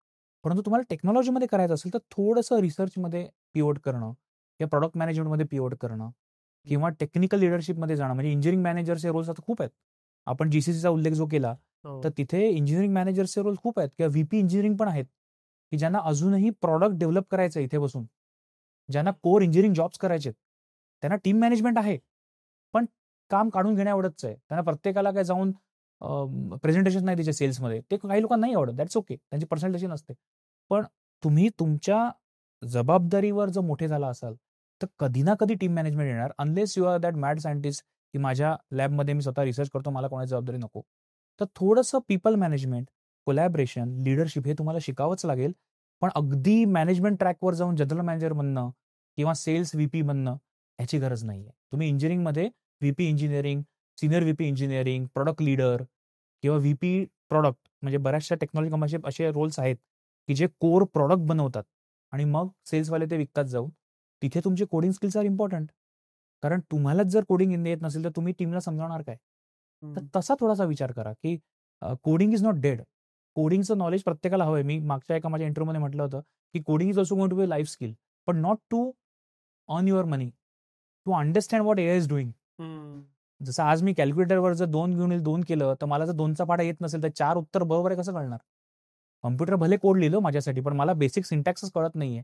परंतु तुम्हाला टेक्नॉलॉजीमध्ये करायचं असेल, तर थोडंसं रिसर्चमध्ये पिव्होट करणं किंवा प्रॉडक्ट मॅनेजमेंटमध्ये पिव्होट करणं किंवा टेक्निकल लिडरशिपमध्ये जाणं. म्हणजे इंजिनिअरिंग मॅनेजरचे रोल्स आता खूप आहेत. आपण जीसीसीचा उल्लेख जो केला, तर तिथे इंजिनिअरिंग मॅनेजरचे रोल खूप आहेत किंवा व्हीपी इंजिनिअरिंग पण आहेत, की ज्यांना अजूनही प्रॉडक्ट डेव्हलप करायचं इथे बसून, ज्यांना कोर इंजिनिअरिंग जॉब्स करायचे, त्यांना टीम मॅनेजमेंट आहे, पण काम काढून घेण्याएवढंच आहे. त्यांना प्रत्येकाला काय जाऊन प्रेझेंटेशन नाही द्यायचे सेल्समध्ये. ते काही लोकांना नाही आवडत. That's okay. त्यांची पर्सनॅलिटी नसते. पण तुम्ही तुमच्या जबाबदारीवर जर मोठे झाला असाल, तर कधी ना कधी टीम मॅनेजमेंट येणार. Unless you are that mad scientist, की माझ्या लॅबमध्ये मी स्वतः रिसर्च करतो, मला कोणाची जबाबदारी नको. तर थोडंसं पीपल मॅनेजमेंट, कोलॅबरेशन, लीडरशिप हे तुम्हाला शिकावंच लागेल. पण अगदी मॅनेजमेंट ट्रॅकवर जाऊन जनरल मॅनेजर बनणं किंवा सेल्स व्हीपी बनणं ह्याची गरज नाहीये. तुम्ही इंजिनिअरिंगमध्ये VP engineering, senior VP engineering, product leader किंवा व्हीपी प्रॉडक्ट, म्हणजे बऱ्याचशा टेक्नॉलॉजी कंपनीचे असे रोल्स आहेत, की जे कोर प्रॉडक्ट बनवतात आणि मग सेल्सवाले ते विकतात जाऊन. तिथे तुमचे कोडिंग स्किल्स आर इम्पॉर्टंट. कारण तुम्हालाच जर कोडिंग येत नसेल, तर तुम्ही टीमला समजावणार काय? तर तसा थोडासा विचार करा, की कोडिंग इज नॉट डेड. कोडिंगचं नॉलेज प्रत्येकाला हवंय. मी मागच्या एका माझ्या इंटरव्ह्यूमध्ये म्हटलं होतं, की coding is also going to be a life skill, but not to earn your money, to understand what AI is doing. जसं आज मी कॅल्क्युलेटरवर जर 2 घेऊन 2 केलं, तर मला जर 2चा पाढा येत नसेल, तर 4 उत्तर बरोबर आहे कसं कळणार? कॉम्प्युटर भले कोड लिहिलं माझ्यासाठी, पण मला बेसिक सिंटॅक्सच कळत नाहीये.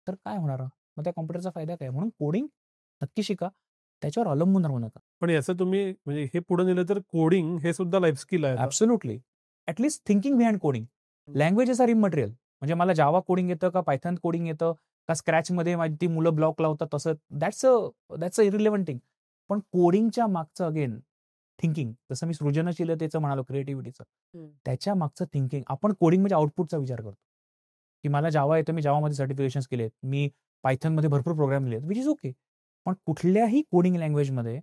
तर काय होणार? मग त्या कॉम्प्युटरचा फायदा काय? म्हणून कोडिंग नक्की शिका. त्याच्यावर अवलंबून राहू नका. पण याचं तुम्ही म्हणजे हे पुढे नेलं तर कोडिंग हे सुद्धा लाईफ स्किल आहे. Absolutely. At least thinking behind coding. Languages are immaterial. म्हणजे मला जावा कोडिंग येतं का पायथन कोडिंग येतं का स्क्रॅचमध्ये माझी ती मुलं ब्लॉक लावतात तसं, दॅट्स अ इरिलेव्हंट थिंग. पण कोडिंगच्या मागचं अगेन थिंकिंग, जसं मी सृजनशीलतेचं म्हणालो, क्रिएटिव्हिटीचं, त्याच्या मागचं थिंकिंग. आपण कोडिंग म्हणजे आउटपुटचा विचार करतो, की मला जावा येतं, मी जावामध्ये सर्टिफिकेशन्स केलेत, मी पायथनमध्ये भरपूर प्रोग्राम लिहिलेत, विच इज ओके. पण कुठल्याही कोडिंग लँग्वेजमध्ये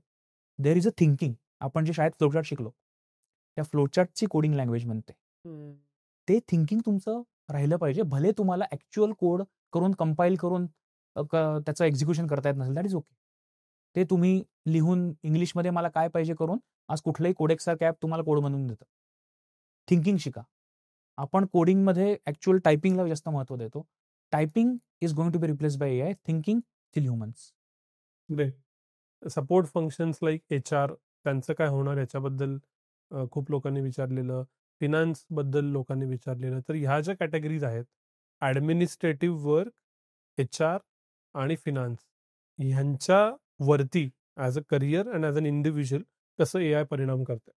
देअर इज अ थिंकिंग. आपण जे शाळेत फ्लोचार्ट शिकलो, त्या फ्लोचार्टची कोडिंग लँग्वेज म्हणते. ते थिंकिंग तुमचं राहिलं पाहिजे. भले तुम्हाला ॲक्च्युअल कोड करून कंपाईल करून त्याचं एक्झिक्युशन करता येत नसेल, दॅट इज ओके. ते तुम्ही लिहून इंग्लिशमध्ये मला काय पाहिजे करून आज कुठलंही कोडेक्ससारखं ॲप तुम्हाला कोड बनवून देतं. थिंकिंग शिका. आपण कोडिंगमध्ये ॲक्च्युअल टायपिंगला जास्त महत्त्व देतो. Typing is going to be replace by AI. Thinking still humans. Support functions like HR त्यांचं काय होणार याच्याबद्दल खूप लोकांनी विचारलेलं. फिनान्स बद्दल लोकांनी विचारलेलं. तर ह्या ज्या कॅटेगरीज आहेत, ॲडमिनिस्ट्रेटिव्ह वर्क, HR आणि फिनान्स, ह्यांच्यावरती as a career and as an individual कसं AI परिणाम करतं?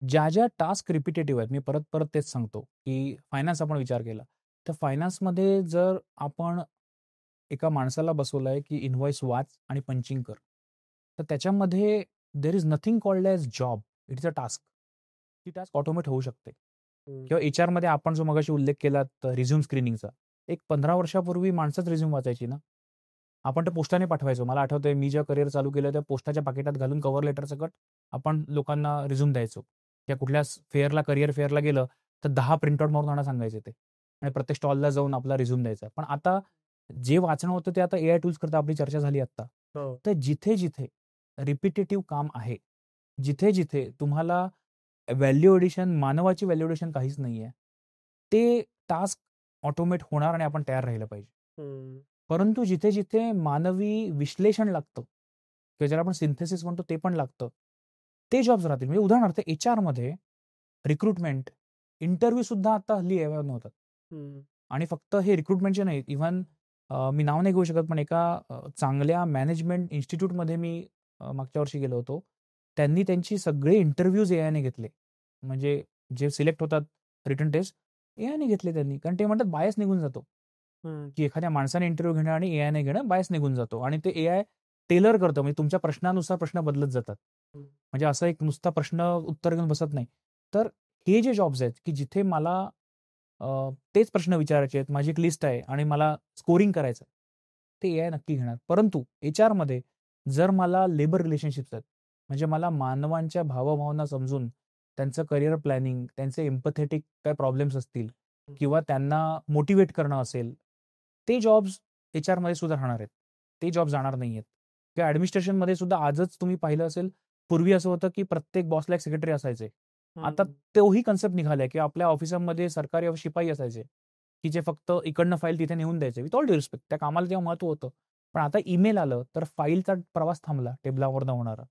ज्या टास्क रिपिटेटिव्ह आहेत, मी परत परत तेच सांगतो, की फायनान्स आपण विचार केला, तर फायनान्समध्ये जर आपण एका माणसाला बसवलं आहे, की इनव्हॉइस वाच आणि पंचिंग कर, तर त्याच्यामध्ये there is nothing called as job. It is a task. ती टास्क ऑटोमेट होऊ शकते. किंवा HR आपण जो मगाशी उल्लेख केला रिझ्यूम स्क्रीनिंगचा, एक 15 वर्षापूर्वी माणसंच रिझ्यूम वाचायची ना. आपण ते पोस्टाने पाठवायचो. मला आठवतंय मी जेव्हा करिअर चालू केलं, त्या पोस्टाच्या पाकिटात घालून कव्हर लेटर सकट आपण लोकांना रिझ्यूम द्यायचो. त्या कुठल्या फेअरला, करिअर फेअरला गेलं तर 10 प्रिंटआउट मारून आणा सांगायचे ते, आणि प्रत्येक स्टॉलला जाऊन आपला रिझ्यूम द्यायचा. पण आता जे वाचणं होतं ते आता AI टूल्स करता. आपली चर्चा झाली आत्ता. तर जिथे-जिथे रिपिटेटिव्ह काम आहे, जिथे-जिथे तुम्हाला व्हॅल्यू एडिशन, मानवाची व्हॅल्यू एडिशन काहीच नाहीये, ते टास्क ऑटोमेट होणार आणि आपण तयार राहिलं पाहिजे. परंतु जिथे-जिथे मानवी विश्लेषण लागतं, किंवा ज्याला आपण सिंथेसिस म्हणतो, ते पण लागतं, ते जॉब्स राहतील. म्हणजे उदाहरणार्थ HRमध्ये रिक्रुटमेंट, इंटरव्ह्यू सुद्धा आता हल्ली एआयवरून होतात. आणि फक्त हे रिक्रुटमेंटचे नाही, इव्हन मी नाव नाही घेऊ शकत, पण एका चांगल्या मॅनेजमेंट इन्स्टिट्यूटमध्ये मी मागच्या वर्षी गेलो होतो. त्यांनी त्यांची सगळे इंटरव्ह्यूज एआयने घेतले. म्हणजे जे सिलेक्ट होतात रिटन टेस्ट, एआयने घेतले त्यांनी. कारण ते म्हणतात बायस निघून जातो, की एखाद्या माणसाने इंटरव्ह्यू घेणं आणि एआयने घेणं, बायस निघून जातो. आणि ते एआय टेलर करतं, म्हणजे तुमच्या प्रश्नानुसार प्रश्न बदलत जातात. म्हणजे असं एक नुसता प्रश्न उत्तर घेऊन बसत नाही. तर हे जे जॉब्स आहेत, की जिथे मला तेच प्रश्न विचारायचे आहेत, माझी एक लिस्ट आहे आणि मला स्कोरिंग करायचं आहे, ते एआय नक्की घेणार. परंतु HRमध्ये जर मला लेबर रिलेशनशिप्स आहेत, म्हणजे मला मानवांच्या भावभावना समजून त्यांचं करिअर प्लॅनिंग, त्यांचे एम्पॅथेटिक काय प्रॉब्लेम्स असतील किंवा त्यांना मोटिवेट करणं असेल, ते जॉब्स HRमध्ये सुद्धा राहणार आहेत. ते जॉब जाणार नाहीयेत. किंवा ॲडमिनिस्ट्रेशनमध्ये सुद्धा आजच तुम्ही पाहिलं असेल, पूर्वी असं होतं की प्रत्येक बॉसला एक सेक्रेटरी असायचे. आता तोही कन्सेप्ट निघालाय, की आपल्या ऑफिसामध्ये सरकारी शिपाई असायचे, की जे फक्त इकडनं फाईल तिथे नेऊन द्यायचे. विथ ऑल ड्यू रिस्पेक्ट, त्या कामाला तेव्हा महत्त्व होतं. पण आता ईमेल आलं तर फाईलचा प्रवास थांबला, टेबलावरनं होणारा.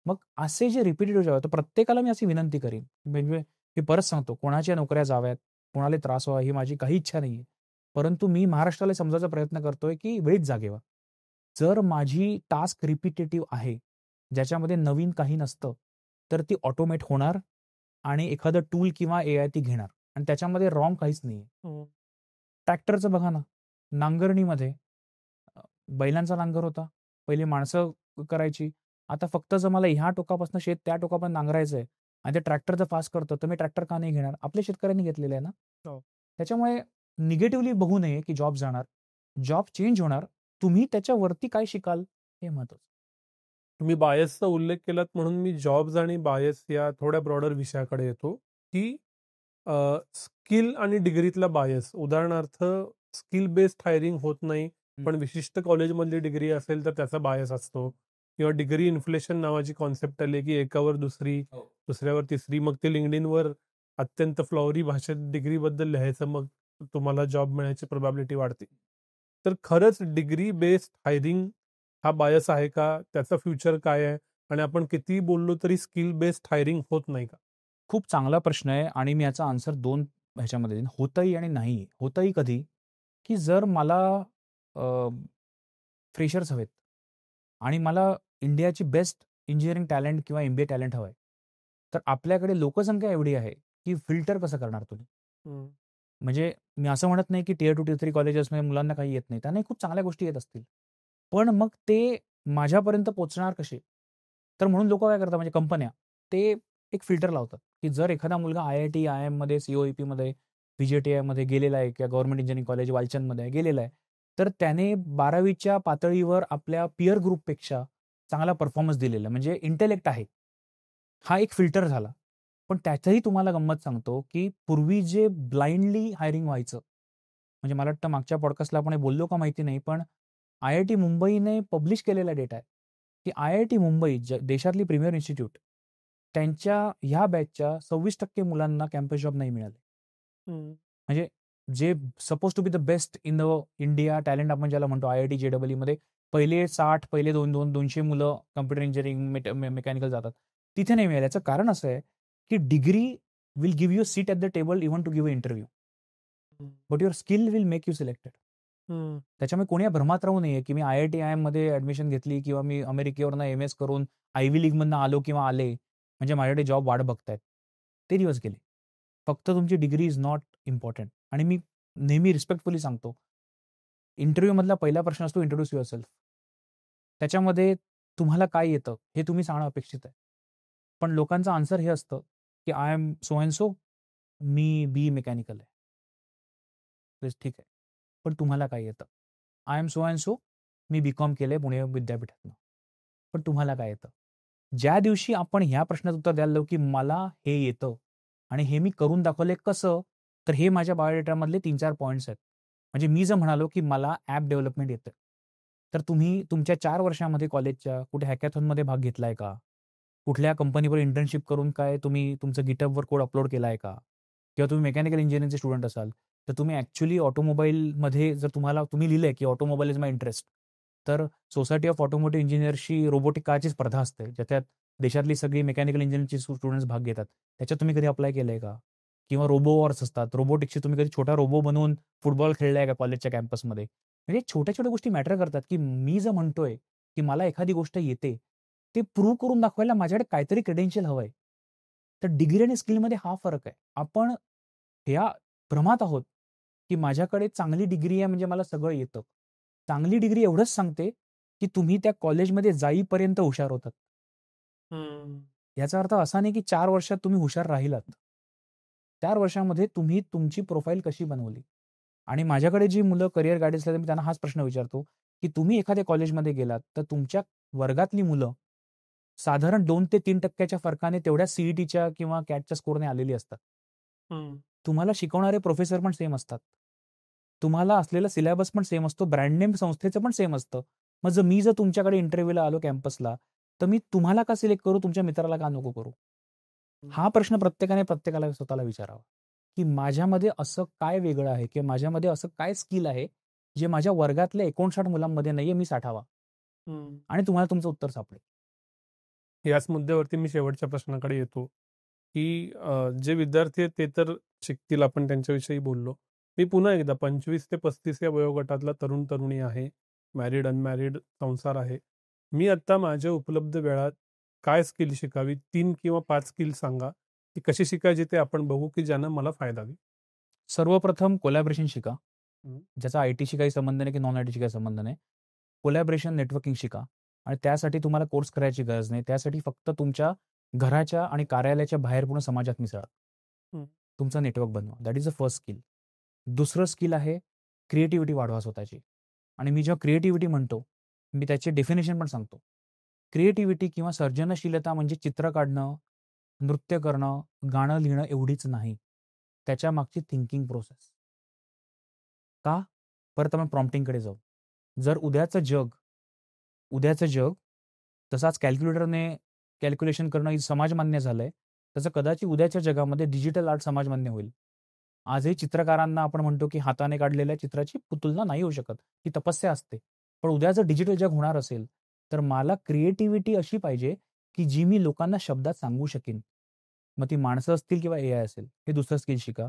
मग असे जे रिपिटेटिव्ह जॉब, तर प्रत्येकाला मी अशी विनंती करीन, म्हणजे मी परत सांगतो, कोणाच्या नोकऱ्या जाव्यात, कोणाला त्रास व्हावा, ही माझी काही इच्छा नाहीये. परंतु मी महाराष्ट्राला समजायचा प्रयत्न करतोय, की वेळीच जागे व्हा. जर माझी टास्क रिपिटेटिव्ह आहे, ज्याच्यामध्ये नवीन काही नसतं, तर ती ऑटोमेट होणार आणि एखादं टूल किंवा एआय ती घेणार, आणि त्याच्यामध्ये रॉंग काहीच नाहीये. ट्रॅक्टरचं बघा ना, नांगरणीमध्ये बैलांचा नांगर होता, पहिले माणसं करायची. आता फक्त जर मला ह्या टोकापासून शेत त्या टोकापर्यंत नांगरायचंय आणि ते ट्रॅक्टर जर फास्ट करतं, तर मी ट्रॅक्टर का नाही घेणार? आपल्या शेतकऱ्यांनी घेतलेलं आहे ना. त्याच्यामुळे निगेटिव्हली बघू नये, की जॉब जाणार. जॉब चेंज होणार. तुम्ही त्याच्यावरती काय शिकाल हे महत्वाचं. तुम्ही बायसचा उल्लेख केलात म्हणून मी जॉब्स आणि बायस या थोड्या ब्रॉडर विषयाकडे येतो, की स्किल आणि डिग्रीतला बायस. उदाहरणार्थ, स्किल बेस्ड हायरिंग होत नाही, पण विशिष्ट कॉलेजमधली डिग्री असेल तर त्याचा बायस असतो. किंवा डिग्री इन्फ्लेशन नावाची कॉन्सेप्ट आली, की एकावर दुसरी, दुसऱ्यावर तिसरी, मग ते लिंक्डइनवर अत्यंत फ्लॉवरी भाषेत डिग्रीबद्दल लिहायचं, मग तुम्हाला जॉब मिळायची प्रोबॅबिलिटी वाढते. तर खरंच डिग्री बेस्ड हायरिंग हा बायस आहे का? त्याचा फ्युचर काय आहे? आणि आपण किती बोललो तरी स्किल बेस्ड हायरिंग होत नाही का? खूप चांगला प्रश्न आहे आणि मी याचा आन्सर 2 ह्याच्यामध्ये देईन. होतंही आणि नाही. होतंही कधी, की जर मला फ्रेशर्स हवेत आणि मला इंडियाची बेस्ट इंजिनिअरिंग टॅलेंट किंवा MBA टॅलेंट हवं आहे, तर आपल्याकडे लोकसंख्या एवढी आहे, की फिल्टर कसं करणार तुम्ही? म्हणजे मी असं म्हणत नाही, की टियर 2, टियर 3 कॉलेजेसमध्ये मुलांना काही येत नाही. त्यांनाही खूप चांगल्या गोष्टी येत असतील. पण मग ते माझ्यापर्यंत पोहोचणार कसे? तर म्हणून लोकं काय करतात, म्हणजे कंपन्या, ते एक फिल्टर लावतात की जर एखादा मुलगा IIT, IIM मध्ये, COEP मध्ये, VJTI मध्ये गेलेला आहे किंवा गव्हर्नमेंट इंजिनिअरिंग कॉलेज वालचंदमध्ये गेलेला आहे, तर त्याने 12वीच्या पातळीवर आपल्या पिअर ग्रुपपेक्षा चांगला परफॉर्मन्स दिलेला म्हणजे इंटेलेक्ट आहे. हा एक फिल्टर झाला. पण त्यातही तुम्हाला गंमत सांगतो, की पूर्वी जे ब्लाइंडली हायरिंग व्हायचं, म्हणजे मला वाटतं मागच्या पॉडकास्टला आपण हे बोललो का माहिती नाही, पण IIT मुंबईने पब्लिश केलेला डेटा आहे, की IIT मुंबई देशातली प्रीमियर इन्स्टिट्यूट, त्यांच्या ह्या बॅचच्या 26% मुलांना कॅम्पस जॉब नाही मिळाले. म्हणजे जे suppose to be the best in the India talent आपण ज्याला म्हणतो IIT JEE मध्ये पहिले 60, पहिले 200 मुलं कम्प्युटर इंजिनिअरिंग मेकॅनिकल जातात. तिथे नाही मिळालं. याचं कारण असं आहे, की degree will give you seat at the table even to give a interview. But your skill will make you selected. त्याच्यामुळे कोणी या भ्रमात राहू नये, की मी IIT, IIM मध्ये ऍडमिशन घेतली किंवा मी अमेरिकेवरनं MS करून आयव्ही लीगमधनं आलो किंवा आले, म्हणजे माझ्याकडे जॉब वाट बघतायत. ते दिवस गेले. फक्त तुमची डिग्री इज नॉट इम्पॉर्टंट. आणि मी नेहमी रिस्पेक्टफुली सांगतो, इंटरव्ह्यू मधला पहिला प्रश्न असतो इंट्रोड्यूस युअर सेल्फ. त्याच्यामध्ये तुम्हाला काय येतं हे तुम्ही सांगणं अपेक्षित आहे. पण लोकांचं आन्सर हे असतं, की I am so and so, me BE mechanical आहे. ठीक आहे. पण तुम्हाला काय येतं? I am so and so, me BCom केलंय पुणे विद्यापीठातनं. पण तुम्हाला काय येतं? ज्या दिवशी आपण ह्या प्रश्नाचं उत्तर द्यायला लागलो, की मला हे येतं आणि हे मी करून दाखवलंय कसं? तर हे माझ्या बायोडेटामधले 3-4 पॉइंट्स आहेत. म्हणजे मी जर म्हणालो, की मला ॲप डेव्हलपमेंट येतं. तर तुम्ही तुमच्या 4 वर्षामध्ये कॉलेजच्या कुठे हॅकॅथॉनमध्ये भाग घेतलाय का? कुठल्या कंपनीवर इंटर्नशिप करून काय तुम्ही तुमचं GitHubवर कोड अपलोड केलाय का? किंवा तुम्ही मेकॅनिकल इंजिनिअरिंगचे स्टुडंट असाल, तर तुम्ही ॲक्चुअली ऑटोमोबाईलमध्ये जर तुम्ही लिहिलंय, की ऑटोमोबाईल इज माय इंटरेस्ट, तर सोसायटी ऑफ ऑटोमोटिव्ह इंजिनिअर्सची रोबोटिक कारची स्पर्धा असते, ज्याच्यात देशातली सगळी मेकॅनिकल इंजिनिअरिंगची स्टुडंट्स भाग घेतात. त्याच्यात तुम्ही कधी अप्लाय केलंय का? किंवा रोबो वॉर्स असतात. रोबोटिक्सची तुम्ही कधी छोटा रोबो बनवून फुटबॉल खेळलाय का कॉलेजच्या कॅम्पसमध्ये? म्हणजे छोट्या-छोट्या गोष्टी मॅटर करतात, की मी जर म्हणतोय, की मला एखादी गोष्ट येते, ते प्रूव्ह करून दाखवायला माझ्याकडे काहीतरी क्रेडेन्शियल हवंय. तर डिग्री आणि स्किलमध्ये हा फरक आहे. आपण ह्या भ्रमात आहोत, की माझ्याकडे चांगली डिग्री आहे म्हणजे मला सगळं येतं. चांगली डिग्री एवढंच सांगते, की तुम्ही त्या कॉलेजमध्ये जाईपर्यंत हुशार होतात. याचा अर्थ असा नाही, की 4 वर्षात तुम्ही हुशार राहिलात. 4 वर्षामध्ये तुम्ही तुमची प्रोफाईल कशी बनवली? आणि माझ्याकडे जी मुलं करियर गाईडन्सला येतात, मी त्यांना हाच प्रश्न विचारतो, की तुम्ही एखाद्या कॉलेजमध्ये गेलात, तर तुमच्या वर्गातली मुलं साधारण 2 ते 3% फरकाने तेवढ्या CETच्या किंवा CATच्या स्कोरने आलेली असतात. तुम्हाला शिकवणारे प्रोफेसर पण सेम असतात. तुम्हाला असलेला सिलेबस पण सेम असतो. ब्रँड नेम संस्थेचं पण सेम असतं. मग जर तुमच्याकडे इंटरव्ह्यूला आलो कॅम्पसला, तर मी तुम्हाला का सिलेक्ट करू, तुमच्या मित्राला का नको करू? हा प्रश्न प्रत्येकाला स्वतःला विचारावा, की माझ्यामध्ये असं काय वेगळं आहे किंवा माझ्यामध्ये असं काय स्किल आहे, जे माझ्या वर्गातल्या 59 मुलांमध्ये नाहीये, मी साठावा. आणि तुम्हाला तुमचं उत्तर सापडेल. याच मुद्द्यावरती मी शेवटच्या प्रश्नाकडे येतो, की जे विद्यार्थी आहेत ते तर शिकतील, आपण त्यांच्याविषयी बोललो. मी पुन्हा एकदा 25 ते 35 या वयोगटातला तरुण-तरुणी आहे. मॅरिड, अनमॅरिड संसार आहे. मी आता माझ्या उपलब्ध वेळात काय स्किल शिकावी? 3 किंवा 5 स्किल सांगा. ती कशी शिकायची ते आपण बघू, की ज्यानं मला फायदा होईल. सर्वप्रथम कोलॅबोरेशन शिका. हं. ज्याचा आयटीशी काही संबंध नाही की नॉन आयटीशी काही संबंध नाही. कोलॅबोरेशन, नेटवर्किंग शिका आणि त्यासाठी तुम्हाला कोर्स करायची गरज नाही. त्यासाठी फक्त तुमच्या घराच्या आणि कार्यालयाच्या बाहेर पूर्ण समाजात मिसळा. तुमचं नेटवर्क बनवा. That is the first skill. दुसरं स्किल आहे क्रिएटिव्हिटी वाढवा स्वतःची. आणि मी जेव्हा क्रिएटिव्हिटी म्हणतो, मी त्याचे डेफिनेशन पण सांगतो. क्रिएटिव्हिटी किंवा सर्जनशीलता म्हणजे चित्र काढणं, नृत्य करणं, गाणं लिहिणं एवढीच नाही. त्याच्या मागची थिंकिंग प्रोसेस. का? परत आपण प्रॉम्प्टिंगकडे जाऊ. जर उद्याचं जग तसं आज कॅल्क्युलेटरने कॅल्क्युलेशन करणं समाजमान्य झालंय, तसं कदाचित उद्याच्या जगामध्ये डिजिटल आर्ट समाजमान्य होईल. आजही चित्रकारांना आपण म्हणतो, की हाताने काढलेल्या चित्राची तुलना नाही होऊ शकत. ही तपस्या असते. पण उद्या जर डिजिटल जग होणार असेल, तर मला क्रिएटिव्हिटी अशी पाहिजे, की जी मी लोकांना शब्दात सांगू शकीन. मग ती माणसं असतील किंवा AI असेल. हे दुसरं स्किल शिका.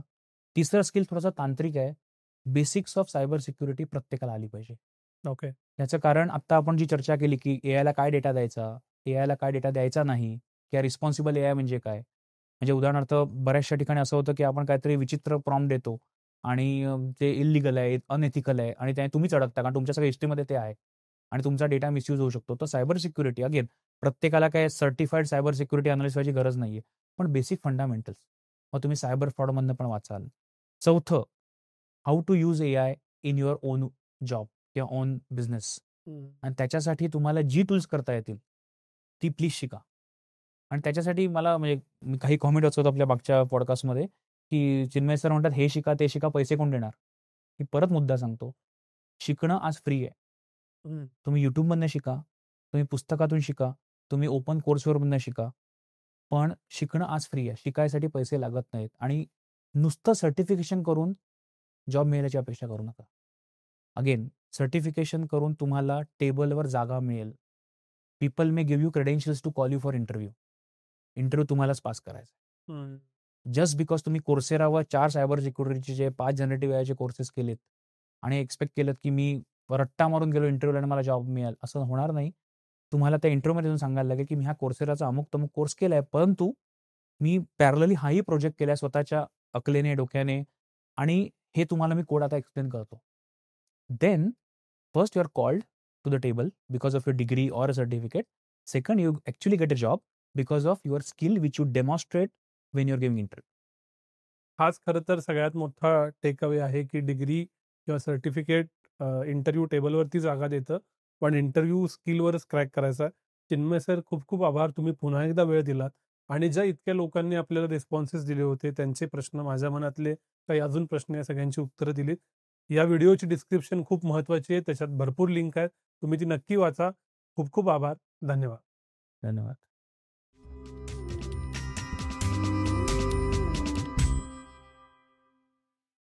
तिसरं स्किल थोडंसं तांत्रिक आहे. बेसिक्स ऑफ सायबर सिक्युरिटी प्रत्येकाला आली पाहिजे. ओके. याचं कारण आत्ता आपण जी चर्चा केली, की AIला काय डेटा द्यायचा, AIला काय डेटा द्यायचा नाही किंवा रिस्पॉन्सिबल AI म्हणजे काय? म्हणजे उदाहरणार्थ बऱ्याचशा ठिकाणी असं होतं, की आपण काहीतरी विचित्र प्रॉम्प्ट देतो आणि ते इल्लीगल आहे, अनएथिकल आहे आणि तुम्हीच अडकता कारण तुमच्या सगळ्या हिस्ट्रीमध्ये ते आहे आणि तुमचा डेटा मिसयूज होऊ शकतो. तर सायबर सिक्युरिटी अगेन प्रत्येकाला काय सर्टिफाईड सायबर सिक्युरिटी अनालिस्ट व्हायची गरज नाहीये, पण बेसिक फंडामेंटल्स. मग तुम्ही सायबर फ्रॉडमधनं पण वाचाल. चौथं, how to use AI in your own job किंवा ओन बिझनेस. आणि त्याच्यासाठी तुम्हाला जी टूल्स करता येतील ती प्लीज शिका. आणि त्याच्यासाठी मला म्हणजे मी काही कॉमेंट वाचवतो आपल्या मागच्या पॉडकास्टमध्ये, की चिन्मय सर म्हणतात हे शिका ते शिका, पैसे कोण देणार? मी परत मुद्दा सांगतो, शिकणं आज फ्री आहे. तुम्ही युट्यूबमधनं शिका, तुम्ही पुस्तकातून शिका, तुम्ही ओपन कोर्सवरमधनं शिका, पण शिकणं आज फ्री आहे. शिकायसाठी पैसे लागत नाहीत. आणि नुसतं सर्टिफिकेशन करून जॉब मिळण्याची अपेक्षा करू नका. अगेन, सर्टिफिकेशन करून तुम्हाला टेबलवर जागा मिळेल. People may give you credentials to call you for interview. Interview तुम्हालाच पास करायचा. जस्ट बिकॉज तुम्ही कोर्सेरावर 4 सायबर सिक्युरिटीचे 5 जनरेटिव्ह एआयचे कोर्सेस केलेत आणि एक्सपेक्ट केलं की मी रट्टा मारून गेलो इंटरव्ह्यूला आणि मला जॉब मिळेल, असं होणार नाही. तुम्हाला त्या इंटरव्ह्यूमध्ये जाऊन सांगायला लागेल की मी ह्या कोर्सेराचा अमुक तमुक कोर्स केलाय, परंतु मी पॅरलली हाही प्रोजेक्ट केलाय स्वतःच्या अकलेने, डोक्याने, आणि हे तुम्हाला मी कोड आता एक्सप्लेन करतो. Then first you are called to the table because of your degree or a certificate. Second, you actually get a job because of your skill which you demonstrate when your giving interview. हाच खरं तर सगळ्यात मोठा take away आहे की degree किंवा certificate interview टेबलवरती जागा देतं, पण इंटरव्ह्यू स्किलवरच क्रॅक करायचा. चिन्मय सर, खूप खूप आभार. तुम्ही पुन्हा एकदा वेळ दिलात आणि ज्या इतक्या लोकांनी आपल्याला रिस्पॉन्सेस दिले होते, त्यांचे प्रश्न, माझ्या मनातले काही अजून प्रश्न, या सगळ्यांची उत्तरं दिलीत. या व्हिडिओची डिस्क्रिप्शन खूप महत्त्वाची आहे. त्याच्यात भरपूर लिंक आहेत. तुम्ही ती नक्की वाचा. खूप खूप आभार. धन्यवाद. धन्यवाद.